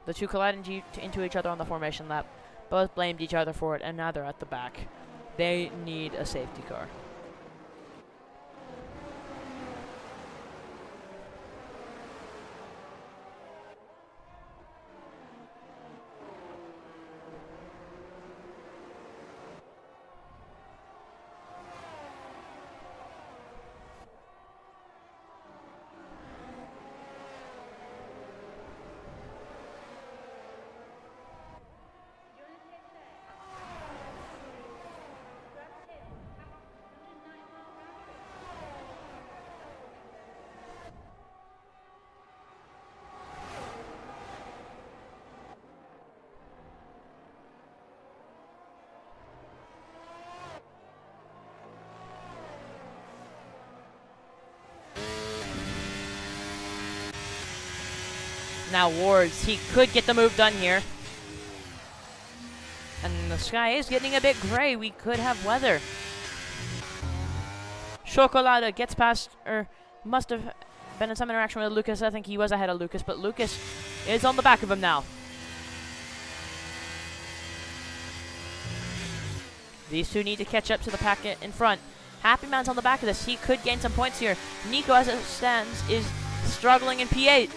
The two collided into each other on the formation lap. Both blamed each other for it, and now they're at the back. They need a safety car. Now Wards, he could get the move done here. And the sky is getting a bit gray. We could have weather. Chocolata gets past, or must have been in some interaction with Lucas. I think he was ahead of Lucas, but Lucas is on the back of him now. These two need to catch up to the packet in front. Happy Man's on the back of this. He could gain some points here. Nico, as it stands, is struggling in P8.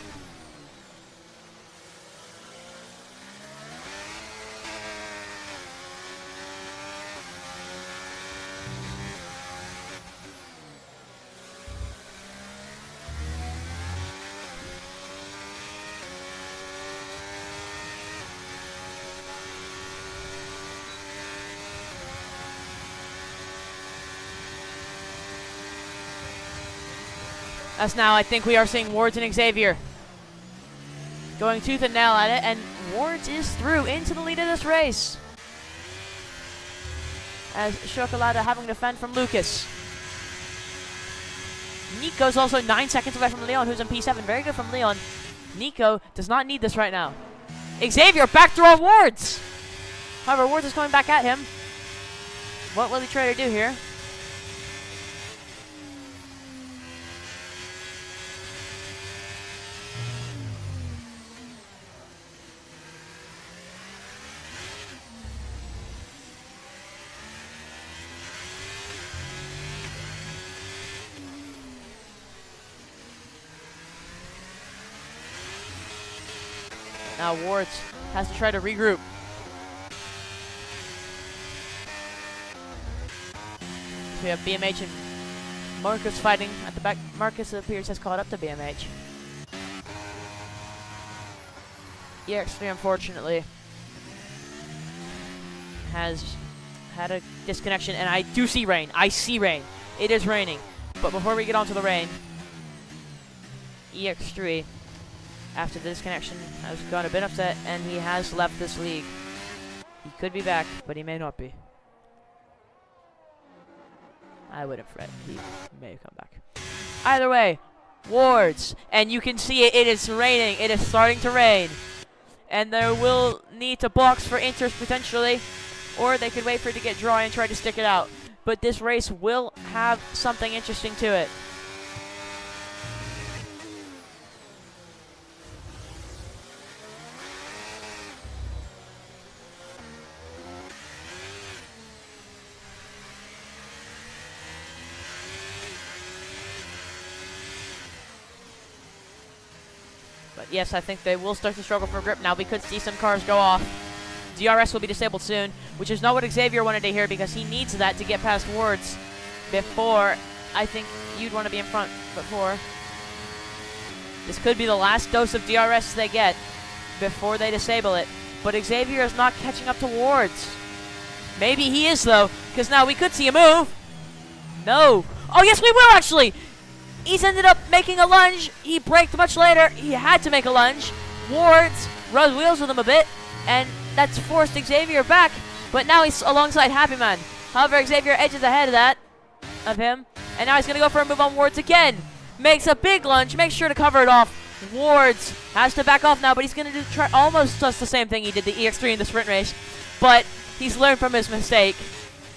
As now I think we are seeing Wards and Xavier going tooth and nail at it, and Wards is through into the lead of this race. As Chocolata having to fend from Lucas. Nico's also 9 seconds away from Leon, who's in P7. Very good from Leon. Nico does not need this right now. Xavier back through on Wards. However, Wards is coming back at him. What will he try to do here? Now Wards has to try to regroup. So we have BMH and Marcus fighting at the back. Marcus, it appears, has caught up to BMH. EX3, unfortunately, has had a disconnection, and I do see rain. I see rain. It is raining. But before we get onto the rain, EX3, after the disconnection, has gone a bit upset, and he has left this league. He could be back, but he may not be. I wouldn't fret. He may come back. Either way, Wards, and you can see it. It is raining. It is starting to rain. And there will need to box for Inters potentially, or they could wait for it to get dry and try to stick it out. But this race will have something interesting to it. But yes, I think they will start to struggle for grip now. We could see some cars go off. DRS will be disabled soon, which is not what Xavier wanted to hear because he needs that to get past Wards before. I think you'd want to be in front before. This could be the last dose of DRS they get before they disable it. But Xavier is not catching up to Wards. Maybe he is, though, because now we could see a move. No. Oh, yes, we will, actually. He's ended up making a lunge. He braked much later. He had to make a lunge. Wards rubs wheels with him a bit, and that's forced Xavier back. But now he's alongside Happy Man. However, Xavier edges ahead of him, and now he's going to go for a move on Wards again. Makes a big lunge. Makes sure to cover it off. Wards has to back off now, but he's going to try almost just the same thing he did the EX3 in the sprint race. But he's learned from his mistake.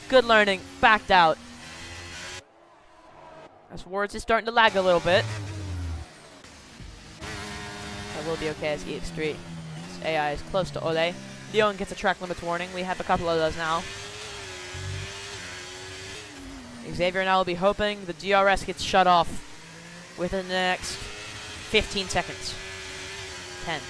Good learning. Backed out. As Wards is starting to lag a little bit. That will be okay as EX3. His AI is close to Ole. Leon gets a track limits warning. We have a couple of those now. Xavier now will be hoping the DRS gets shut off within the next 15 seconds. 10.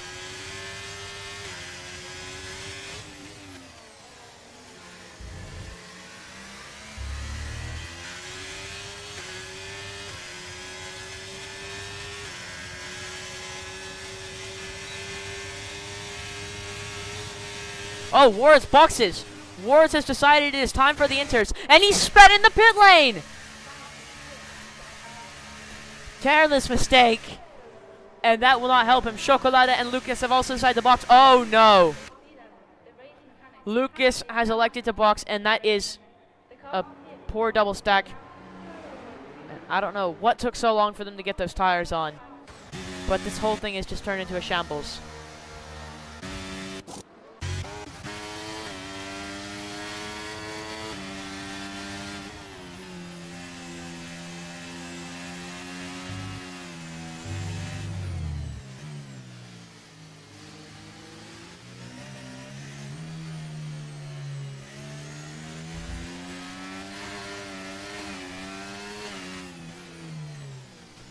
Oh, Wards boxes. Wards has decided it is time for the Inters, and he sped in the pit lane. Careless mistake, and that will not help him. Chocolata and Lucas have also decided to box. Oh no. Lucas has elected to box, and that is a poor double stack. I don't know what took so long for them to get those tires on, but this whole thing has just turned into a shambles.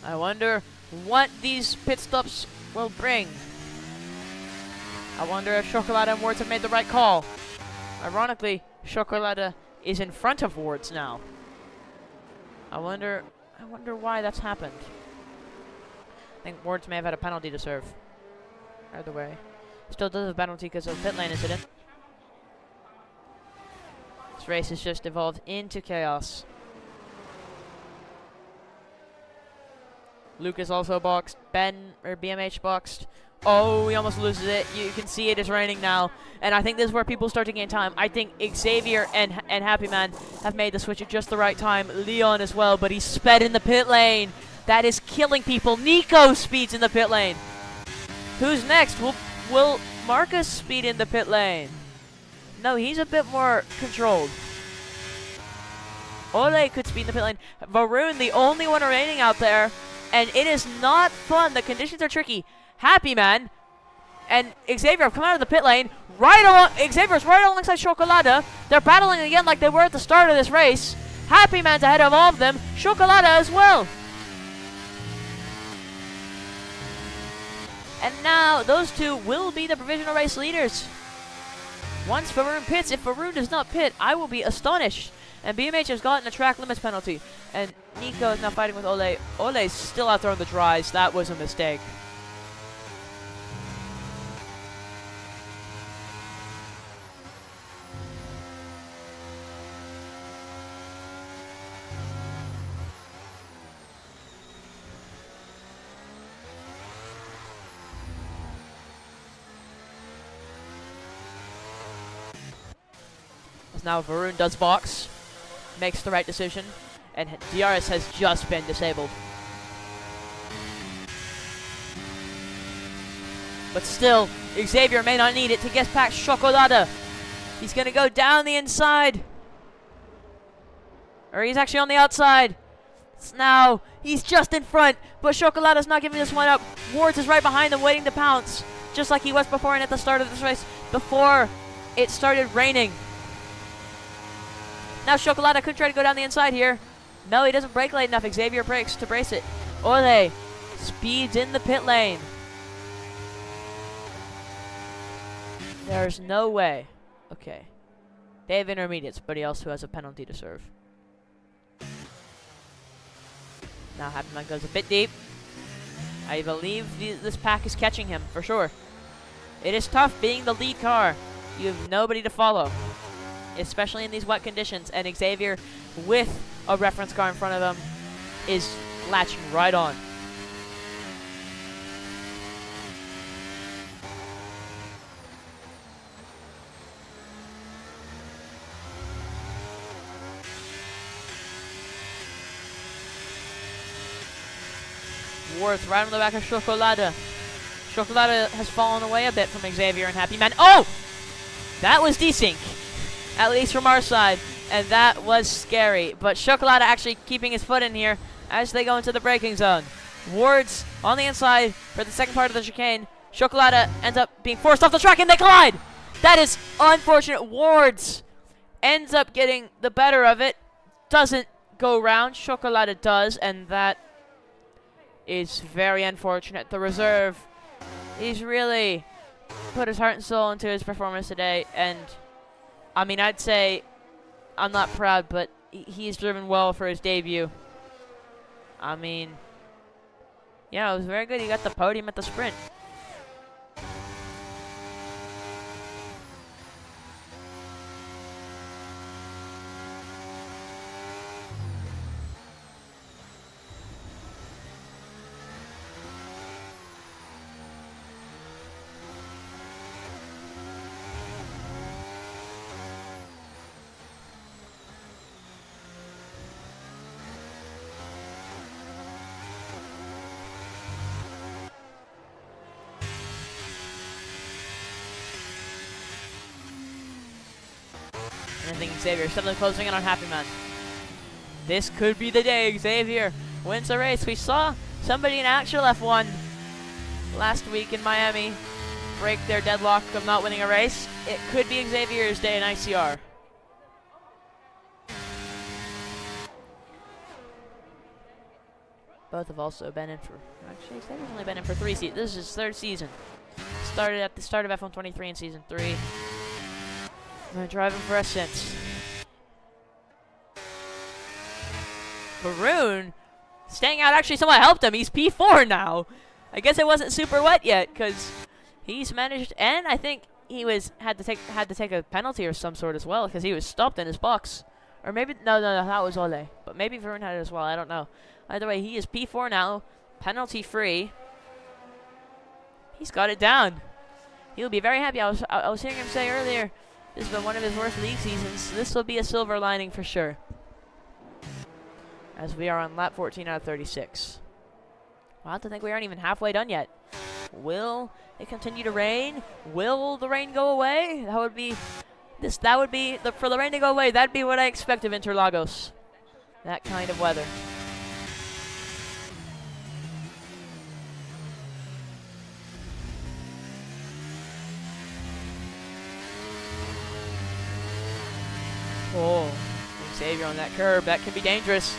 I wonder what these pit stops will bring. I wonder if Chocolata and Wards have made the right call. Ironically, Chocolata is in front of Wards now. I wonder why that's happened. I think Wards may have had a penalty to serve. Either way. Still does have a penalty because of the pit lane incident. This race has just evolved into chaos. Lucas also boxed. Ben, or BMH boxed. Oh, he almost loses it. You can see it is raining now. And I think this is where people start to gain time. I think Xavier and Happy Man have made the switch at just the right time. Leon as well, but he's sped in the pit lane. That is killing people. Nico speeds in the pit lane. Who's next? Will Marcus speed in the pit lane? No, he's a bit more controlled. Ole could speed in the pit lane. Varun, the only one remaining out there. And it is not fun. The conditions are tricky. Happy Man and Xavier have come out of the pit lane. Xavier's right alongside Chocolata. They're battling again like they were at the start of this race. Happy Man's ahead of all of them. Chocolata as well. And now those two will be the provisional race leaders. Once Varun pits, if Varun does not pit, I will be astonished. And BMH has gotten a track limits penalty. And Nico is now fighting with Ole. Ole's still out there on the dries. That was a mistake. Now Varun does box, makes the right decision, and DRS has just been disabled. But still, Xavier may not need it to get past Chocolata. He's going to go down the inside. Or he's actually on the outside. Now, he's just in front, but Chocolata's not giving this one up. Wards is right behind him, waiting to pounce, just like he was before and at the start of this race, before it started raining. Now Chocolata could try to go down the inside here. No, he doesn't brake late enough. Xavier brakes to brace it. Ole speeds in the pit lane. There's no way. Okay. They have intermediates, but he also has a penalty to serve. Now Happy Man goes a bit deep. I believe this pack is catching him, for sure. It is tough being the lead car. You have nobody to follow, especially in these wet conditions, and Xavier, with a reference car in front of him, is latching right on. Worth right on the back of Chocolata. Chocolata has fallen away a bit from Xavier and Happy Man. Oh! That was desync, at least from our side, and that was scary. But Chocolata actually keeping his foot in here as they go into the braking zone. Wards on the inside for the second part of the chicane. Chocolata ends up being forced off the track and they collide! That is unfortunate. Wards ends up getting the better of it. Doesn't go round. Chocolata does, and that is very unfortunate. The reserve, he's really put his heart and soul into his performance today, and I mean, I'd say I'm not proud, but he's driven well for his debut. I mean, yeah, it was very good. He got the podium at the sprint. I think Xavier suddenly closing in on Happy Man. This could be the day Xavier wins a race. We saw somebody in actual F1 last week in Miami break their deadlock of not winning a race. It could be Xavier's day in ICR. Both have also been in for, actually Xavier's only been in for 3 seasons. This is his 3rd season. Started at the start of F1 23 in season 3. Been driving for us since. Varun staying out actually somewhat helped him. He's P4 now. I guess it wasn't super wet yet because he's managed, and I think he had to take a penalty or some sort as well because he was stopped in his box. Or maybe no, that was Ole. But maybe Varun had it as well. I don't know. Either way, he is P4 now, penalty free. He's got it down. He'll be very happy. I was hearing him say earlier, this has been one of his worst league seasons. This will be a silver lining for sure. As we are on lap 14 out of 36. Wow, to think we aren't even halfway done yet. Will it continue to rain? Will the rain go away? That would be for the rain to go away. That'd be what I expect of Interlagos. That kind of weather. Oh, Xavier on that curb. That can be dangerous.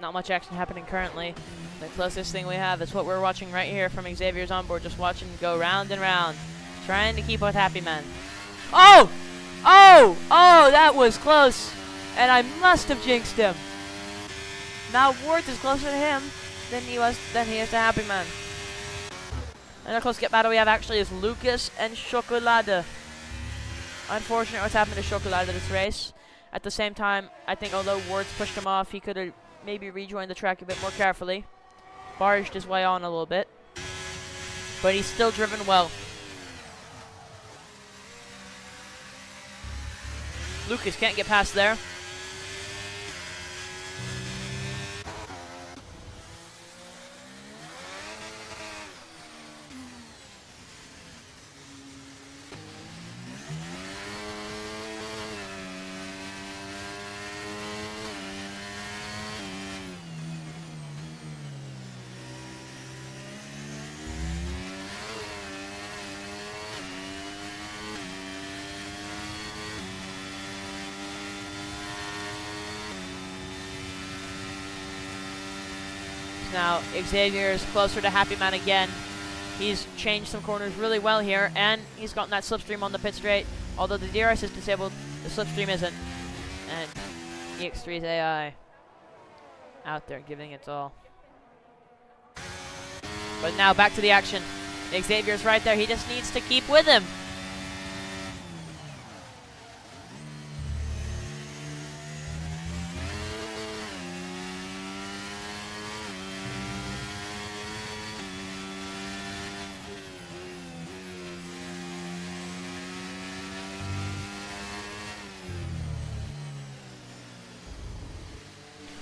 Not much action happening currently. The closest thing we have is what we're watching right here from Xavier's onboard, just watching go round and round, trying to keep with Happy Man. Oh! Oh! Oh, that was close! And I must have jinxed him. Now Worth is closer to him than he is to Happy Man. And a close get battle we have actually is Lucas and Chocolade. Unfortunate what's happened to Chocolade this race. At the same time, I think although Worth pushed him off, he could have maybe rejoined the track a bit more carefully. Barged his way on a little bit. But he's still driven well. Lucas can't get past there. Now Xavier is closer to Happy Man again. He's changed some corners really well here, and he's gotten that slipstream on the pit straight. Although the DRS is disabled, the slipstream isn't. And EX3's AI out there giving it all. But now back to the action. Xavier's right there. He just needs to keep with him.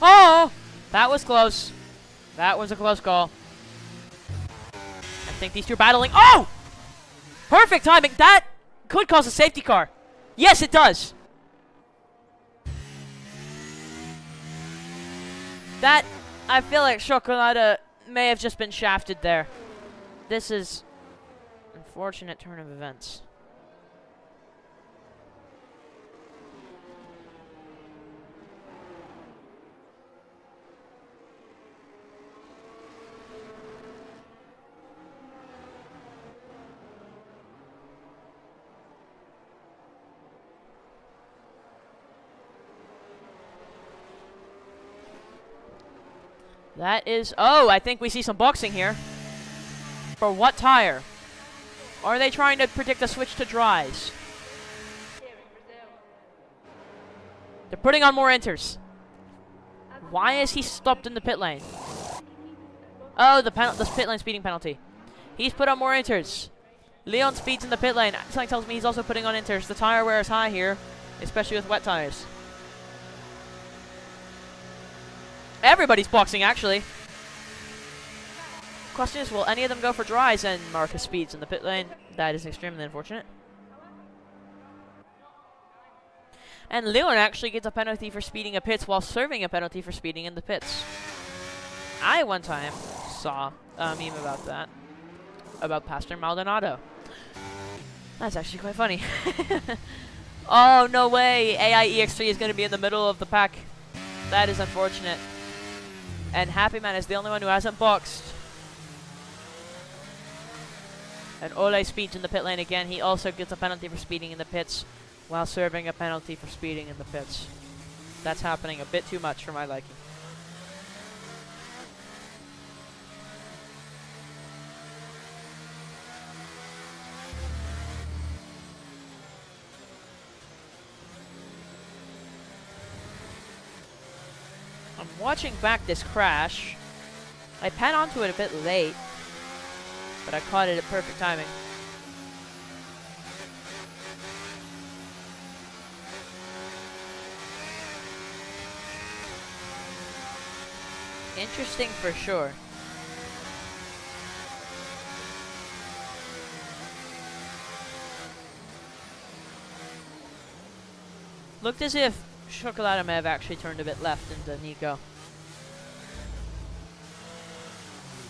Oh! That was close. That was a close call. I think these two are battling. Oh! Perfect timing. That could cause a safety car. Yes, it does. That, I feel like Chocolate may have just been shafted there. This is an unfortunate turn of events. That is... Oh, I think we see some boxing here. For what tire? Are they trying to predict a switch to dries? They're putting on more inters. Why is he stopped in the pit lane? Oh, the pit lane speeding penalty. He's put on more inters. Leon speeds in the pit lane. Something tells me he's also putting on inters. The tire wear is high here, especially with wet tires. Everybody's boxing, actually. Question is, will any of them go for dries? And Marcus speeds in the pit lane. That is extremely unfortunate. And Leon actually gets a penalty for speeding a pits while serving a penalty for speeding in the pits. I one time saw a meme about that. About Pastor Maldonado. That's actually quite funny. Oh, no way. AI EX3 is going to be in the middle of the pack. That is unfortunate. And Happy Man is the only one who hasn't boxed. And Ole speeds in the pit lane again. He also gets a penalty for speeding in the pits while serving a penalty for speeding in the pits. That's happening a bit too much for my liking. I'm watching back this crash. I pan onto it a bit late, but I caught it at perfect timing. Interesting for sure. Looked as if Chocolate may have actually turned a bit left into Nico.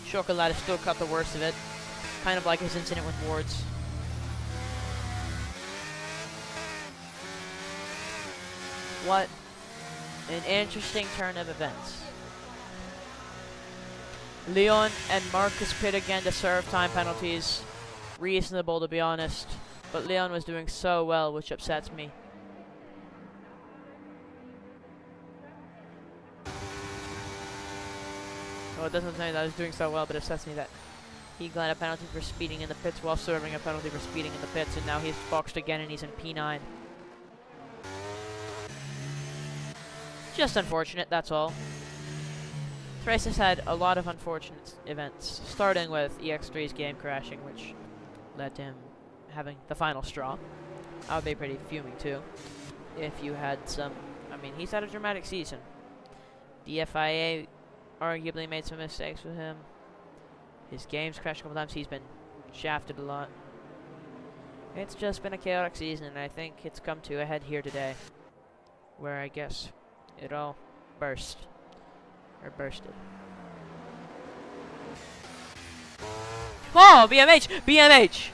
Chocolate still cut the worst of it. Kind of like his incident with Wards. What an interesting turn of events. Leon and Marcus pit again to serve time penalties. Reasonable, to be honest. But Leon was doing so well, which upsets me. Well, it doesn't say that I was doing so well, but it upsets me that he got a penalty for speeding in the pits while serving a penalty for speeding in the pits, and now he's boxed again and he's in P9. Just unfortunate, that's all. This race has had a lot of unfortunate events, starting with EX3's game crashing, which led to him having the final straw. I would be pretty fuming too, if you had some... I mean, he's had a dramatic season. The FIA arguably made some mistakes with him. His game's crashed a couple times. He's been shafted a lot. It's just been a chaotic season, and I think it's come to a head here today, where I guess it all burst. Or bursted. Oh, BMH! BMH!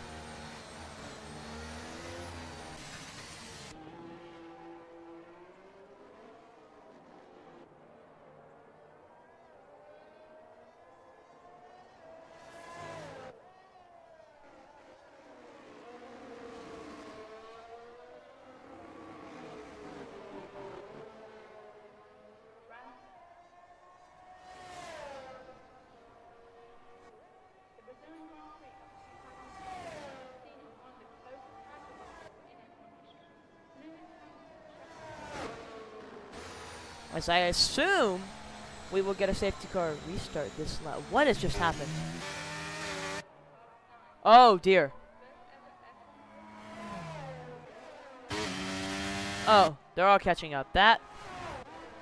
As I assume we will get a safety car restart this lap. What has just happened? Oh dear. Oh, they're all catching up. That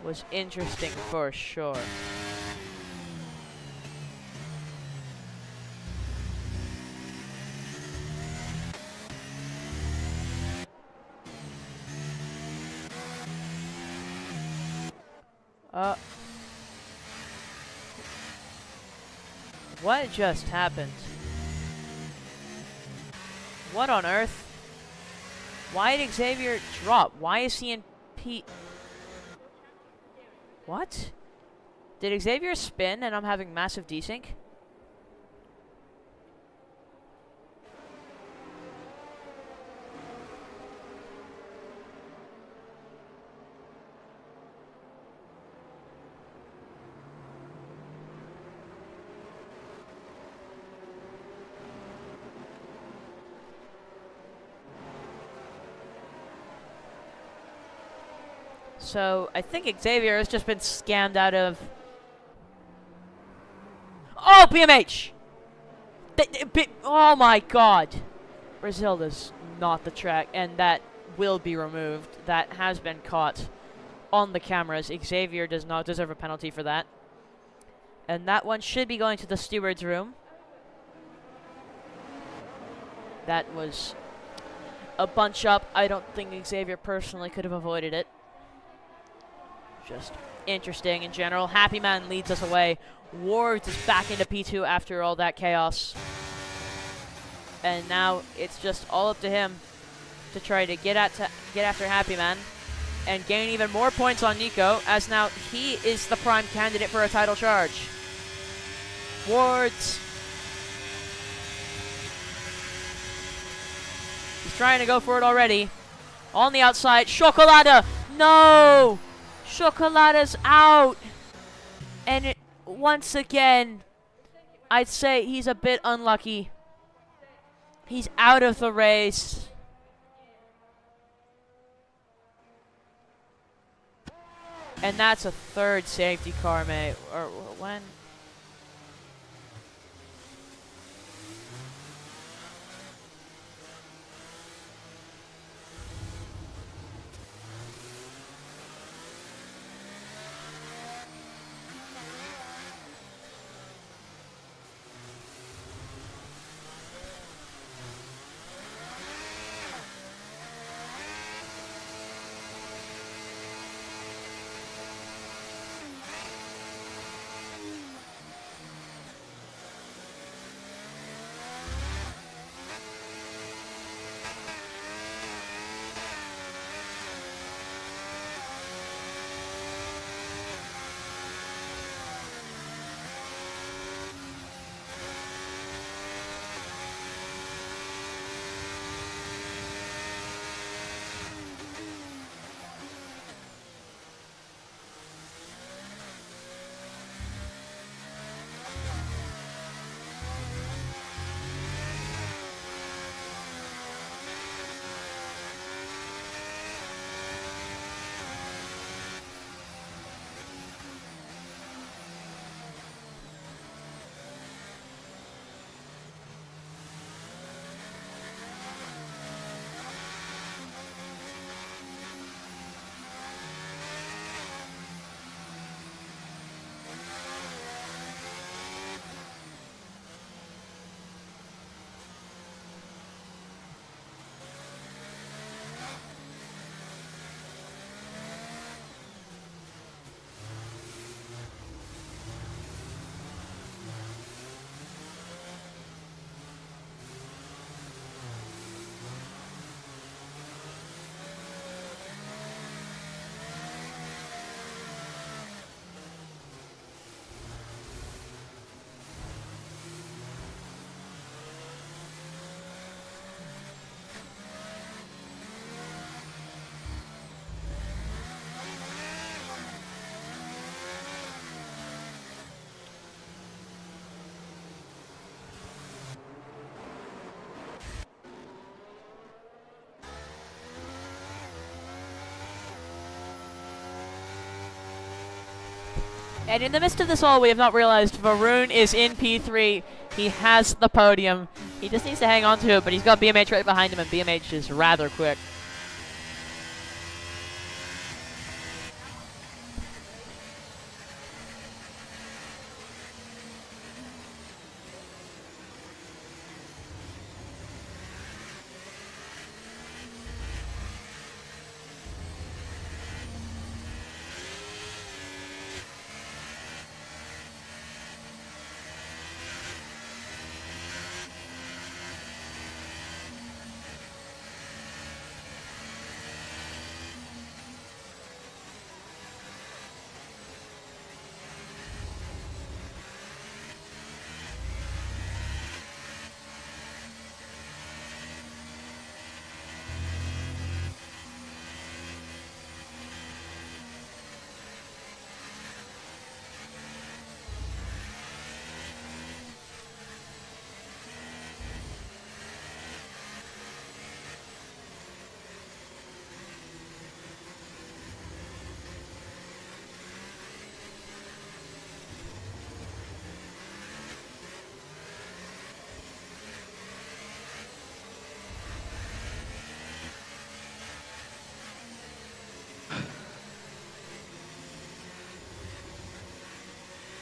was interesting for sure. What just happened? What on earth? Why did Xavier drop? Why is he in P... What? Did Xavier spin and I'm having massive desync? So, I think Xavier has just been scammed out of... Oh, PMH! Oh my god! Brazil is not the track, and that will be removed. That has been caught. on the cameras. Xavier does not deserve a penalty for that. And that one should be going to the steward's room. That was a bunch up. I don't think Xavier personally could have avoided it. Just interesting in general. Happy Man leads us away. Wards is back into P2 after all that chaos. And now it's just all up to him to try to get after Happy Man and gain even more points on Nico, as now he is the prime candidate for a title charge. Wards. He's trying to go for it already. On the outside, Chocolata. No! Chocolata's out. And once again, I'd say he's a bit unlucky. He's out of the race. And that's a third safety car, mate. Or when? And in the midst of this all, we have not realized Varun is in P3. He has the podium. He just needs to hang on to it, but he's got BMH right behind him, and BMH is rather quick.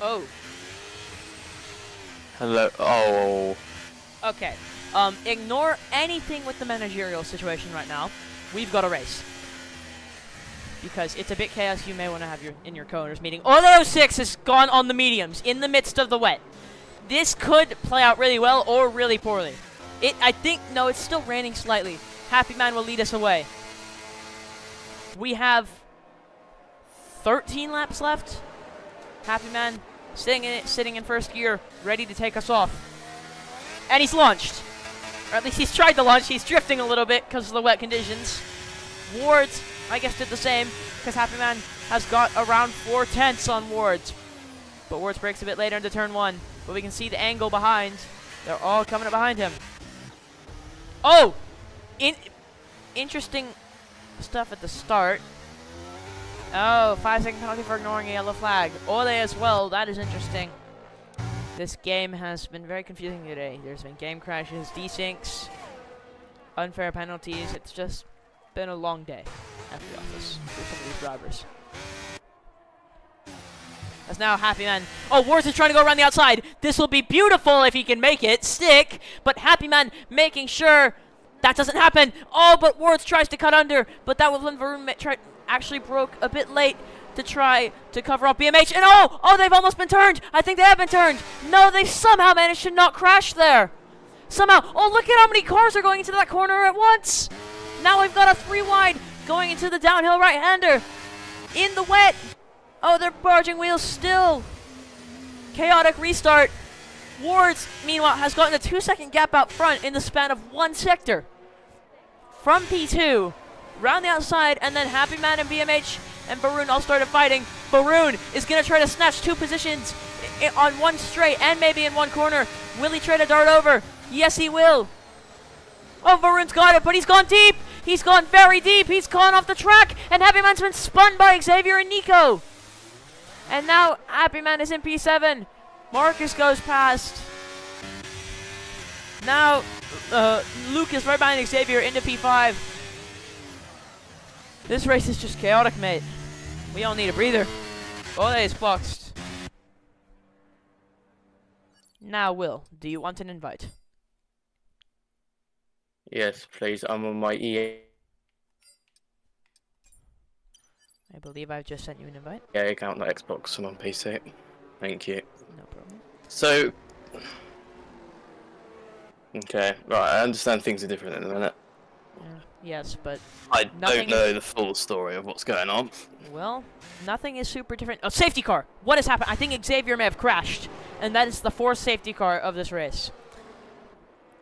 Oh, Hello. Oh. okay. Ignore anything with the managerial situation right now. We've got a race. Because it's a bit chaos, you may want to have in your co-owners meeting. Ole 06 has gone on the mediums in the midst of the wet. This could play out really well or really poorly. No, it's still raining slightly. Happy Man will lead us away. We have 13 laps left. Happy Man sitting in first gear, ready to take us off. And he's launched. Or at least he's tried to launch. He's drifting a little bit because of the wet conditions. Wards, I guess, did the same because Happy Man has got around 4/10 on Wards. But Wards breaks a bit later into turn 1. But we can see the angle behind. They're all coming up behind him. Oh! Interesting stuff at the start. Oh, 5-second penalty for ignoring a yellow flag. Ole as well. That is interesting. This game has been very confusing today. There's been game crashes, desyncs, unfair penalties. It's just been a long day at the office for some of these drivers. That's now Happy Man. Oh, Wards is trying to go around the outside. This will be beautiful if he can make it stick. But Happy Man making sure that doesn't happen. Oh, but Wards tries to cut under. But that was when Varun actually broke a bit late to try to cover up BMH. And oh, they've almost been turned. I think they have been turned. No, they somehow managed to not crash there. Somehow. Oh, look at how many cars are going into that corner at once. Now we've got a 3 wide going into the downhill right-hander in the wet. Oh, they're barging wheels still. Chaotic restart. Wards, meanwhile, has gotten a 2-second gap out front in the span of 1 sector. From P2, round the outside, and then Happy Man and BMH and Varun all started fighting. Varun is going to try to snatch 2 positions on 1 straight and maybe in 1 corner. Will he try to dart over? Yes, he will. Oh, Varun's got it, but he's gone deep. He's gone very deep. He's gone off the track, and Happy Man's been spun by Xavier and Nico. And now Happy Man is in P7. Marcus goes past. Now Luke is right behind Xavier into P5. This race is just chaotic, mate. We all need a breather. Ole is boxed. Now, Will, do you want an invite? Yes, please. I'm on my EA I believe I've just sent you an invite. account, not Xbox. I'm on PC. Thank you. No problem. So, okay, right. I understand things are different in a minute. Yes, but I nothing don't know the full story of what's going on. well, nothing is super different. Oh, safety car! What has happened? I think Xavier may have crashed, and that is the 4th safety car of this race.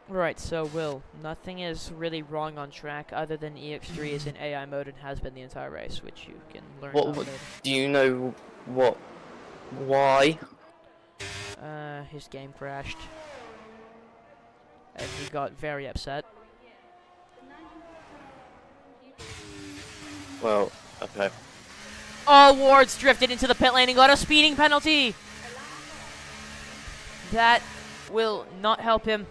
Right, so Will, nothing is really wrong on track other than EX3 is in AI mode and has been the entire race, which you can learn about later. Do you know why? His game crashed. And he got very upset. Well, okay. Oh, Wards drifted into the pit lane and got a speeding penalty! That will not help him.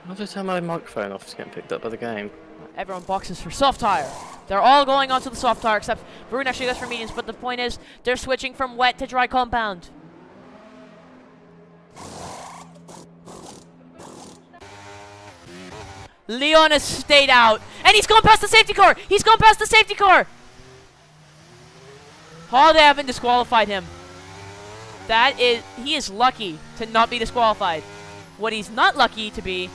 Why did I turn my microphone off to get picked up by the game? Everyone boxes for soft tire. They're all going onto the soft tire except Varun actually goes for mediums, but the point is they're switching from wet to dry compound. Leon has stayed out, and he's gone past the safety car! He's gone past the safety car! Oh, they haven't disqualified him. He is lucky to not be disqualified. What he's not lucky to be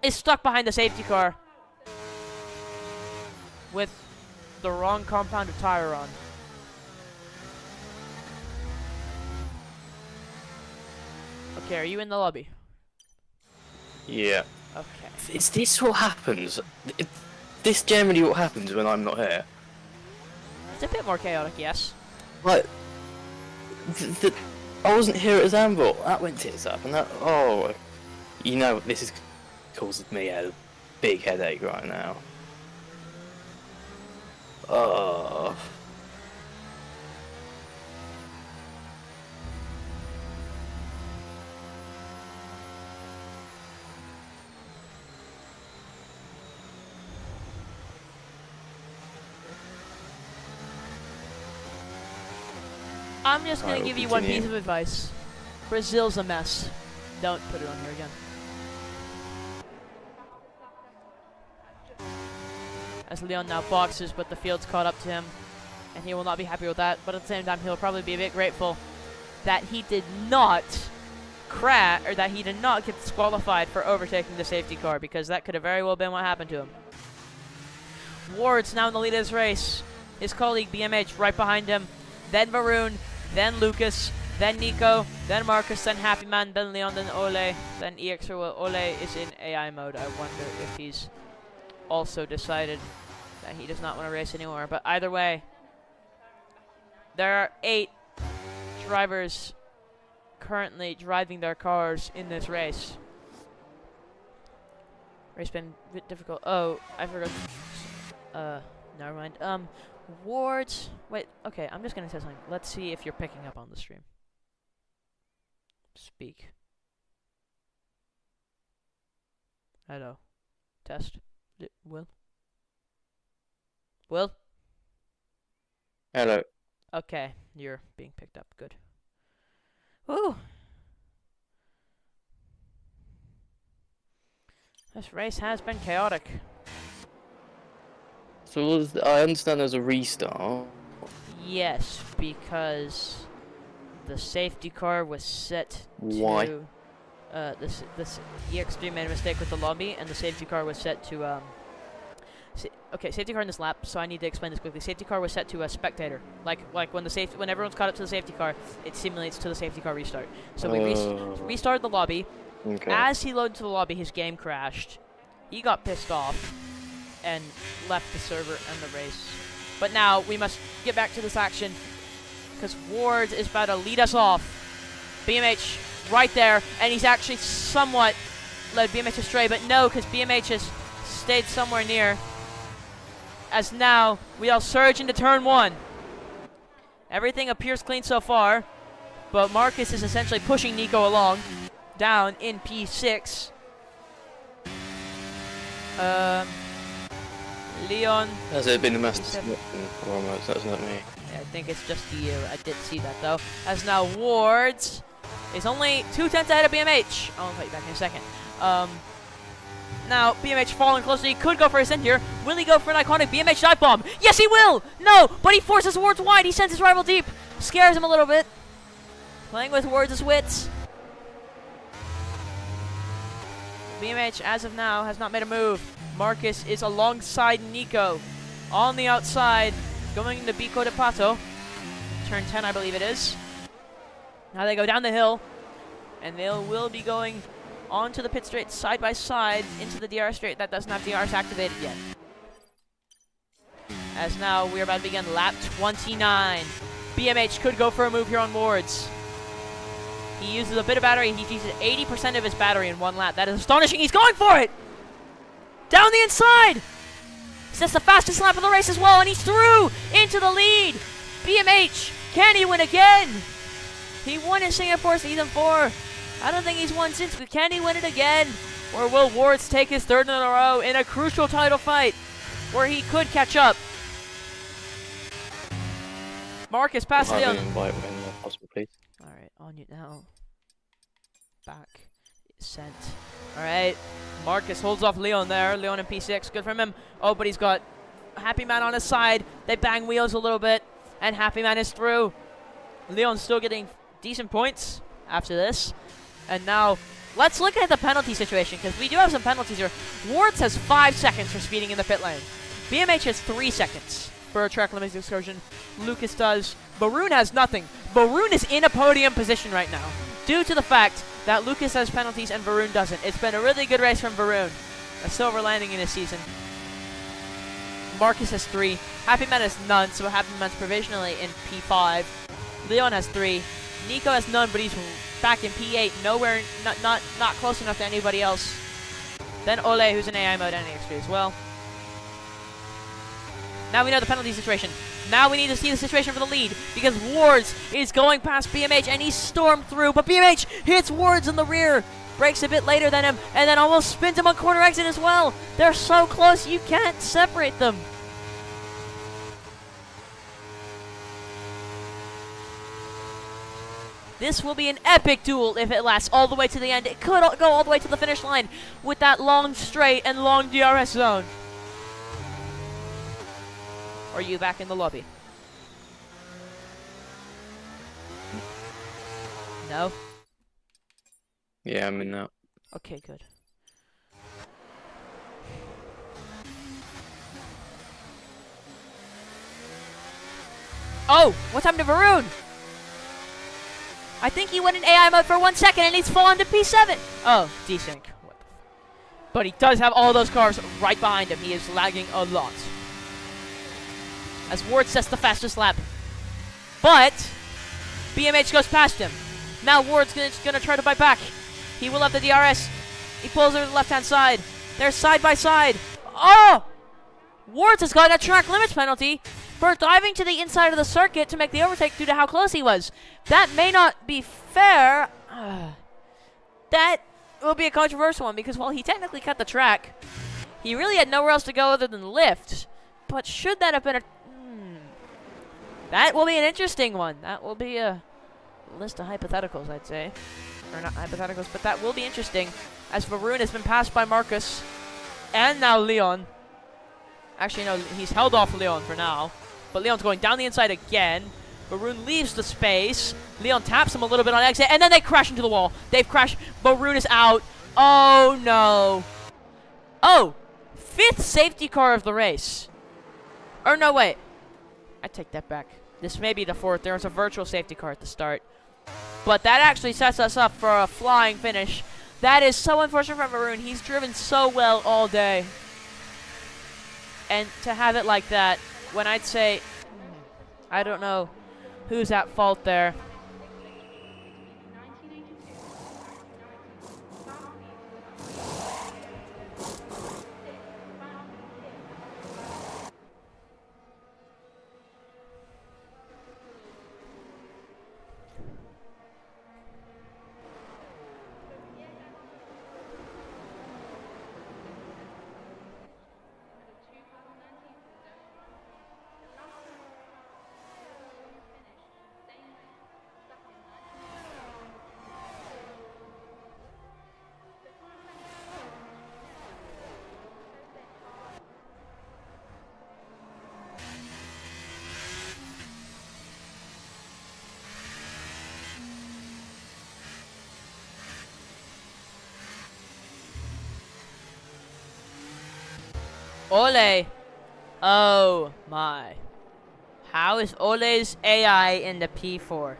is stuck behind the safety car with the wrong compound of tire on. Okay, are you in the lobby? Yeah. Okay. Is this what happens? This generally what happens when I'm not here? It's a bit more chaotic, yes. Like, I wasn't here at Zambot. That went tits up, and that. Oh, you know, this is causing me a big headache right now. Oh. I'm just gonna Alright, give we'll you one continue. piece of advice. Brazil's a mess. Don't put it on here again. As Leon now boxes, but the field's caught up to him, and he will not be happy with that. But at the same time, he'll probably be a bit grateful that he did not crash, or that he did not get disqualified for overtaking the safety car, because that could have very well been what happened to him. Ward's now in the lead of this race. His colleague BMH right behind him. Then Varun, then Lucas, then Nico, then Marcus, then Happy Man, then Leon, then Ole, then EXR. Well, Ole is in AI mode. I wonder if he's also decided that he does not want to race anymore. But either way, there are 8 drivers currently driving their cars in this race. Race been a bit difficult. Oh, I forgot. Never mind. Wards. Wait. Okay, I'm just gonna say something. Let's see if you're picking up on the stream. Speak. Hello. Test. Will. Will. Hello. Okay, you're being picked up. Good. Woo! This race has been chaotic. So I understand there's a restart. Yes, because the safety car was set Why? to... this EX3 made a mistake with the lobby, and the safety car was set to... okay, safety car in this lap, so I need to explain this quickly. Safety car was set to a spectator. Like when when everyone's caught up to the safety car, it simulates to the safety car restart. So we restarted the lobby. Okay. As he loaded to the lobby, his game crashed. He got pissed off and left the server and the race. But now we must get back to this action, because Ward is about to lead us off. BMH right there, and he's actually somewhat led BMH astray, but no, because BMH has stayed somewhere near. As now we all surge into turn 1. Everything appears clean so far, but Marcus is essentially pushing Nico along, down in P6. Leon. Has it been a master? That's not me. I think it's just you. I did see that though. As now Wards is only 2/10 ahead of BMH. I'll fight you back in a second. Now BMH falling closer. He could go for a stint here. Will he go for an iconic BMH dive bomb? Yes, he will. No, but he forces Wards wide. He sends his rival deep. Scares him a little bit. Playing with Wards' wits. BMH, as of now, has not made a move. Marcus is alongside Nico on the outside, going into Bico de Pato. Turn 10, I believe it is. Now they go down the hill, and they will be going onto the pit straight side by side into the DR straight that doesn't have DRs activated yet. As now we are about to begin lap 29. BMH could go for a move here on Wards. He uses a bit of battery. He uses 80% of his battery in one lap. That is astonishing. He's going for it! Down the inside! That's the fastest lap of the race as well, and he's through into the lead. BMH, can he win again? He won in Singapore Season 4. I don't think he's won since, but can he win it again? Or will Wards take his 3rd in a row in a crucial title fight where he could catch up? Marcus past Leon. Invite when possible, please. Alright, on you now. Back. Sent. Alright. Marcus holds off Leon there. Leon in P6. Good from him. Oh, but he's got Happy Man on his side. They bang wheels a little bit. And Happy Man is through. Leon's still getting decent points after this. And now, let's look at the penalty situation, because we do have some penalties here. Wards has 5 seconds for speeding in the pit lane. BMH has 3 seconds for a track limits excursion. Lucas does. Varun has nothing. Varun is in a podium position right now, due to the fact that Lucas has penalties and Varun doesn't. It's been a really good race from Varun. A silver lining in his season. Marcus has 3. Happy Man has none, so Happy Man's provisionally in P5. Leon has 3. Nico has none, but he's back in P8. Nowhere, not close enough to anybody else. Then Ole, who's in AI mode and EX3 as well. Now we know the penalty situation. Now we need to see the situation for the lead, because Wards is going past BMH and he's stormed through, but BMH hits Wards in the rear, breaks a bit later than him, and then almost spins him on corner exit as well. They're so close, you can't separate them. This will be an epic duel if it lasts all the way to the end. It could go all the way to the finish line with that long straight and long DRS zone. Are you back in the lobby? No? Yeah, I'm in now. Okay, good. Oh! What's happened to Varun? I think he went in AI mode for 1 second and he's fallen to P7. Oh, desync. But he does have all those cars right behind him. He is lagging a lot. As Ward sets the fastest lap. But BMH goes past him. Now Ward's gonna try to bite back. He will have the DRS. He pulls over to the left-hand side. They're side by side. Oh! Ward has gotten a track limits penalty for diving to the inside of the circuit to make the overtake due to how close he was. That may not be fair. That will be a controversial one because while he technically cut the track, he really had nowhere else to go other than lift. But should that have been a... That will be an interesting one. That will be a list of hypotheticals, I'd say. Or not hypotheticals, but that will be interesting. As Varun has been passed by Marcus. And now Leon. Actually, no, he's held off Leon for now. But Leon's going down the inside again. Varun leaves the space. Leon taps him a little bit on exit. And then they crash into the wall. They've crashed. Varun is out. Oh, no. Oh. 5th safety car of the race. Or no, wait. I take that back. This may be the 4th. There was a virtual safety car at the start. But that actually sets us up for a flying finish. That is so unfortunate for Varun. He's driven so well all day. And to have it like that, when I'd say, I don't know who's at fault there. Ole. Oh my. How is Ole's AI in the P4?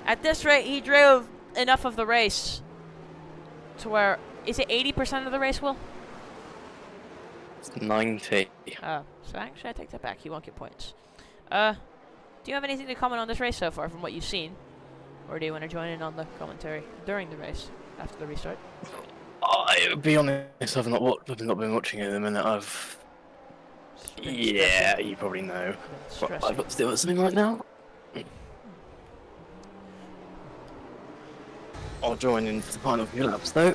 At this rate, he drove enough of the race to where... Is it 80% of the race, Will? It's 90. Oh, so actually I take that back. He won't get points. Do you have anything to comment on this race so far from what you've seen? Or do you want to join in on the commentary during the race, after the restart? I'll be honest, I've not been watching it in a minute. Yeah, you probably know. What, I've got to do something right now. I'll join in for the final few laps though.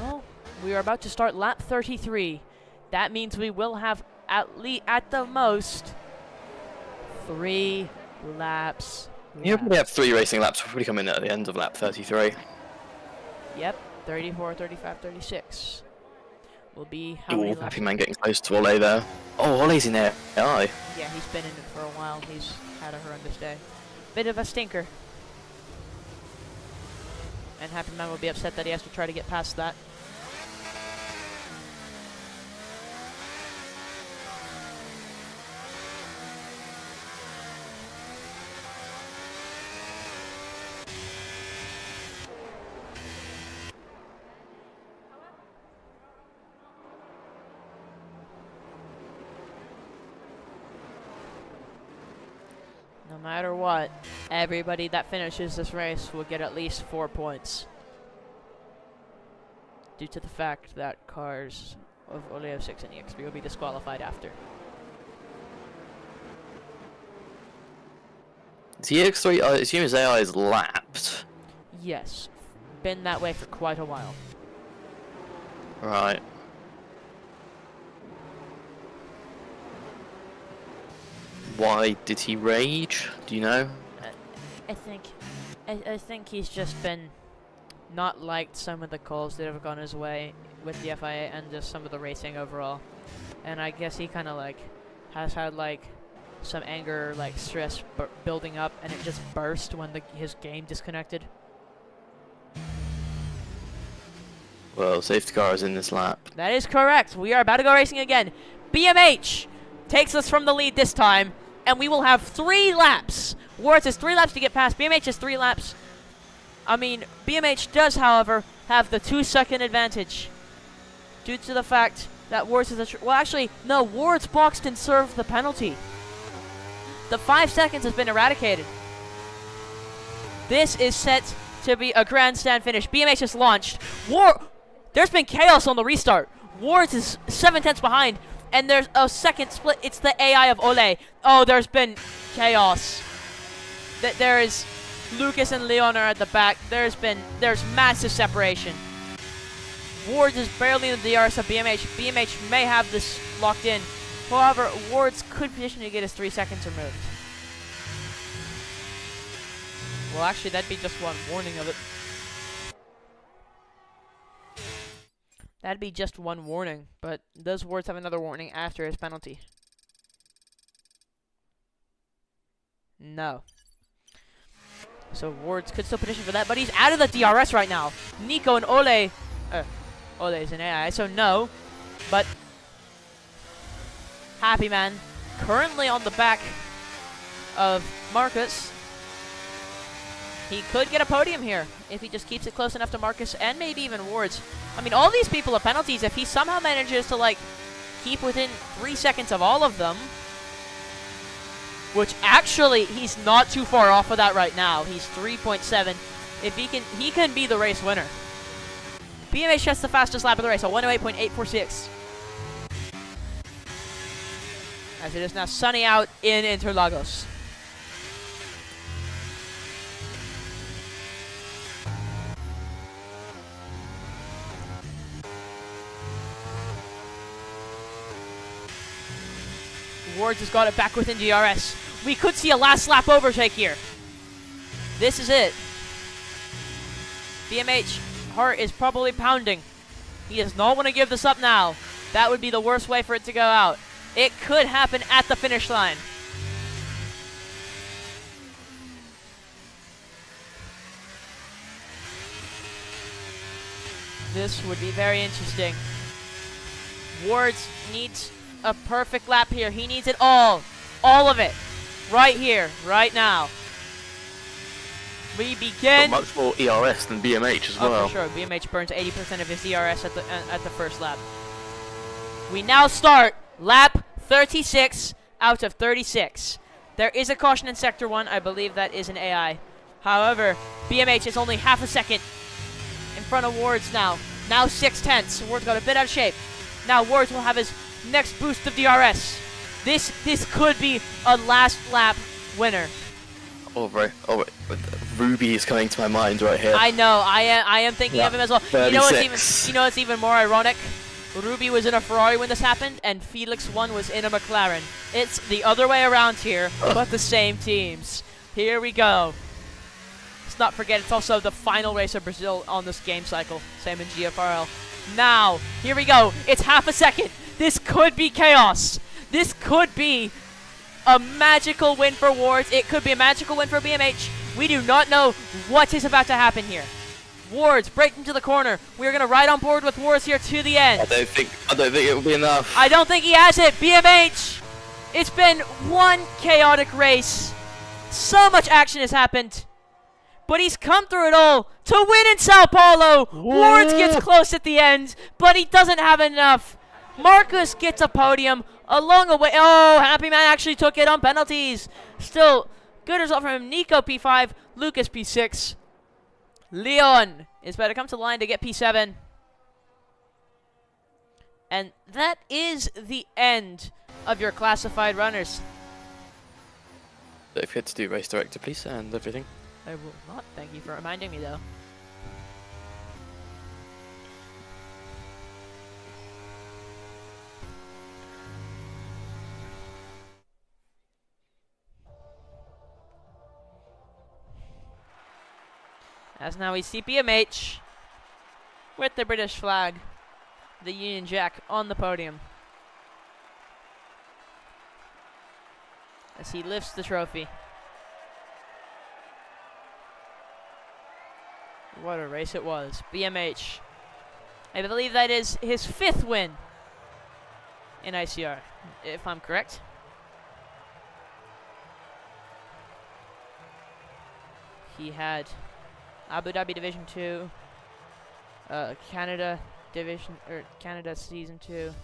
Well, we are about to start lap 33. That means we will have at the most 3 laps. You'll probably have 3 racing laps. We'll probably come in at the end of lap 33. Yep, 34, 35, 36. Will be how many Ooh, laps? Happy Man getting close to Ole there. Oh, Ole's in there. Aye. Yeah, he's been in it for a while. He's had a horrendous day. Bit of a stinker. And Happy Man will be upset that he has to try to get past that. No matter what, everybody that finishes this race will get at least 4 points. Due to the fact that cars of Ole 06 and EX3 will be disqualified after. The EX3, I assume his AI is lapped. Yes, been that way for quite a while. Right. Why did he rage? Do you know? I think he's just been not liked some of the calls that have gone his way with the FIA and just some of the racing overall. And I guess he kind of like has had like some anger, like stress building up, and it just burst when his game disconnected. Well, safety car is in this lap. That is correct. We are about to go racing again. BMH takes us from the lead this time, and we will have 3 laps. Wards has 3 laps to get past. BMH has 3 laps. I mean, BMH does, however, have the 2-second advantage due to the fact that Wards is well, actually, no, Wards boxed and served the penalty. The 5 seconds has been eradicated. This is set to be a grandstand finish. BMH has launched. There's been chaos on the restart. Wards is 7/10 behind, and there's a second split. It's the AI of Ole. Oh, there's been chaos. There is Lucas and Leon are at the back. There's massive separation. Wards is barely in the DRS of BMH. BMH may have this locked in. However, Wards could potentially get his 3 seconds removed. Well, actually, that'd be just one warning of it. That'd be just one warning, but does Wards have another warning after his penalty? No. So Wards could still petition for that, but he's out of the DRS right now. Nico and Ole. Ole is an AI, so no. But Happy Man currently on the back of Marcus. He could get a podium here if he just keeps it close enough to Marcus and maybe even Wards. I mean, all these people are penalties. If he somehow manages to, like, keep within 3 seconds of all of them, which actually he's not too far off of that right now. He's 3.7. If he can be the race winner. BMH has the fastest lap of the race, a 108.846. As it is now sunny out in Interlagos. Wards has got it back within DRS. We could see a last lap overtake here. This is it. BMH heart is probably pounding. He does not want to give this up now. That would be the worst way for it to go out. It could happen at the finish line. This would be very interesting. Wards needs a perfect lap here. He needs it all. All of it. Right here. Right now. We begin. Got much more ERS than BMH as well. For sure. BMH burns 80% of his ERS at the first lap. We now start lap 36 out of 36. There is a caution in Sector 1. I believe that is an AI. However, BMH is only half a second in front of Wards now. Now 6/10. Wards got a bit out of shape. Now Wards will have his next boost of DRS. This could be a last lap winner. Oh, right. Ruby is coming to my mind right here. I know. I am thinking of him as well. 36. You know what's even more ironic? Ruby was in a Ferrari when this happened, and Felix 1 was in a McLaren. It's the other way around here, but the same teams. Here we go. Let's not forget it's also the final race of Brazil on this game cycle. Same in GFRL. Now, here we go. It's half a second. This could be chaos. This could be a magical win for Wards. It could be a magical win for BMH. We do not know what is about to happen here. Wards break into the corner. We're going to ride on board with Wards here to the end. I don't think it will be enough. I don't think he has it. BMH! It's been one chaotic race. So much action has happened. But he's come through it all to win in Sao Paulo. Wards gets close at the end, but he doesn't have enough. Marcus gets a podium along the way. Oh, Happy Man actually took it on penalties. Still, good result from him. Nico P5, Lucas P6. Leon is better come to the line to get P7. And that is the end of your classified runners. Don't forget to do race director, please, and everything. I will not. Thank you for reminding me, though. As now we see BMH with the British flag, the Union Jack on the podium. As he lifts the trophy. What a race it was. BMH. I believe that is his 5th win in ICR, if I'm correct. He had Abu Dhabi Division 2, Canada Division, or Canada Season 2,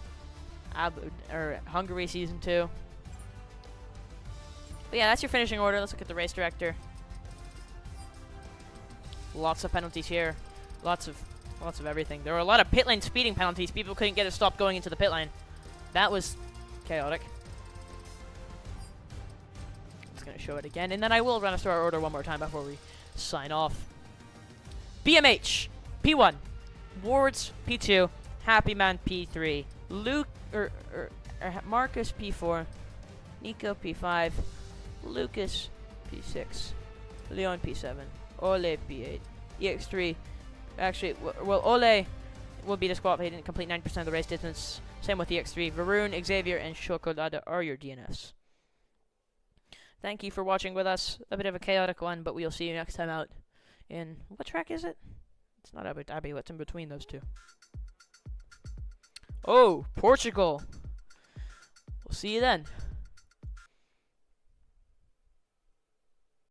Hungary Season 2. But yeah, that's your finishing order. Let's look at the race director. Lots of penalties here. Lots of everything. There were a lot of pit lane speeding penalties. People couldn't get a stop going into the pit lane. That was chaotic. It's going to show it again. And then I will run us through our order one more time before we sign off. BMH, P1. Wards, P2. Happy Man, P3. Marcus, P4. Nico, P5. Lucas, P6. Leon, P7. Ole, P8. EX3. Actually, well, Ole will be disqualified. He didn't complete 9% of the race distance. Same with EX3. Varun, Xavier, and Chocolada are your DNFs. Thank you for watching with us. A bit of a chaotic one, but we'll see you next time out in... What track is it? It's not Abu Dhabi. What's in between those two? Oh, Portugal. We'll see you then.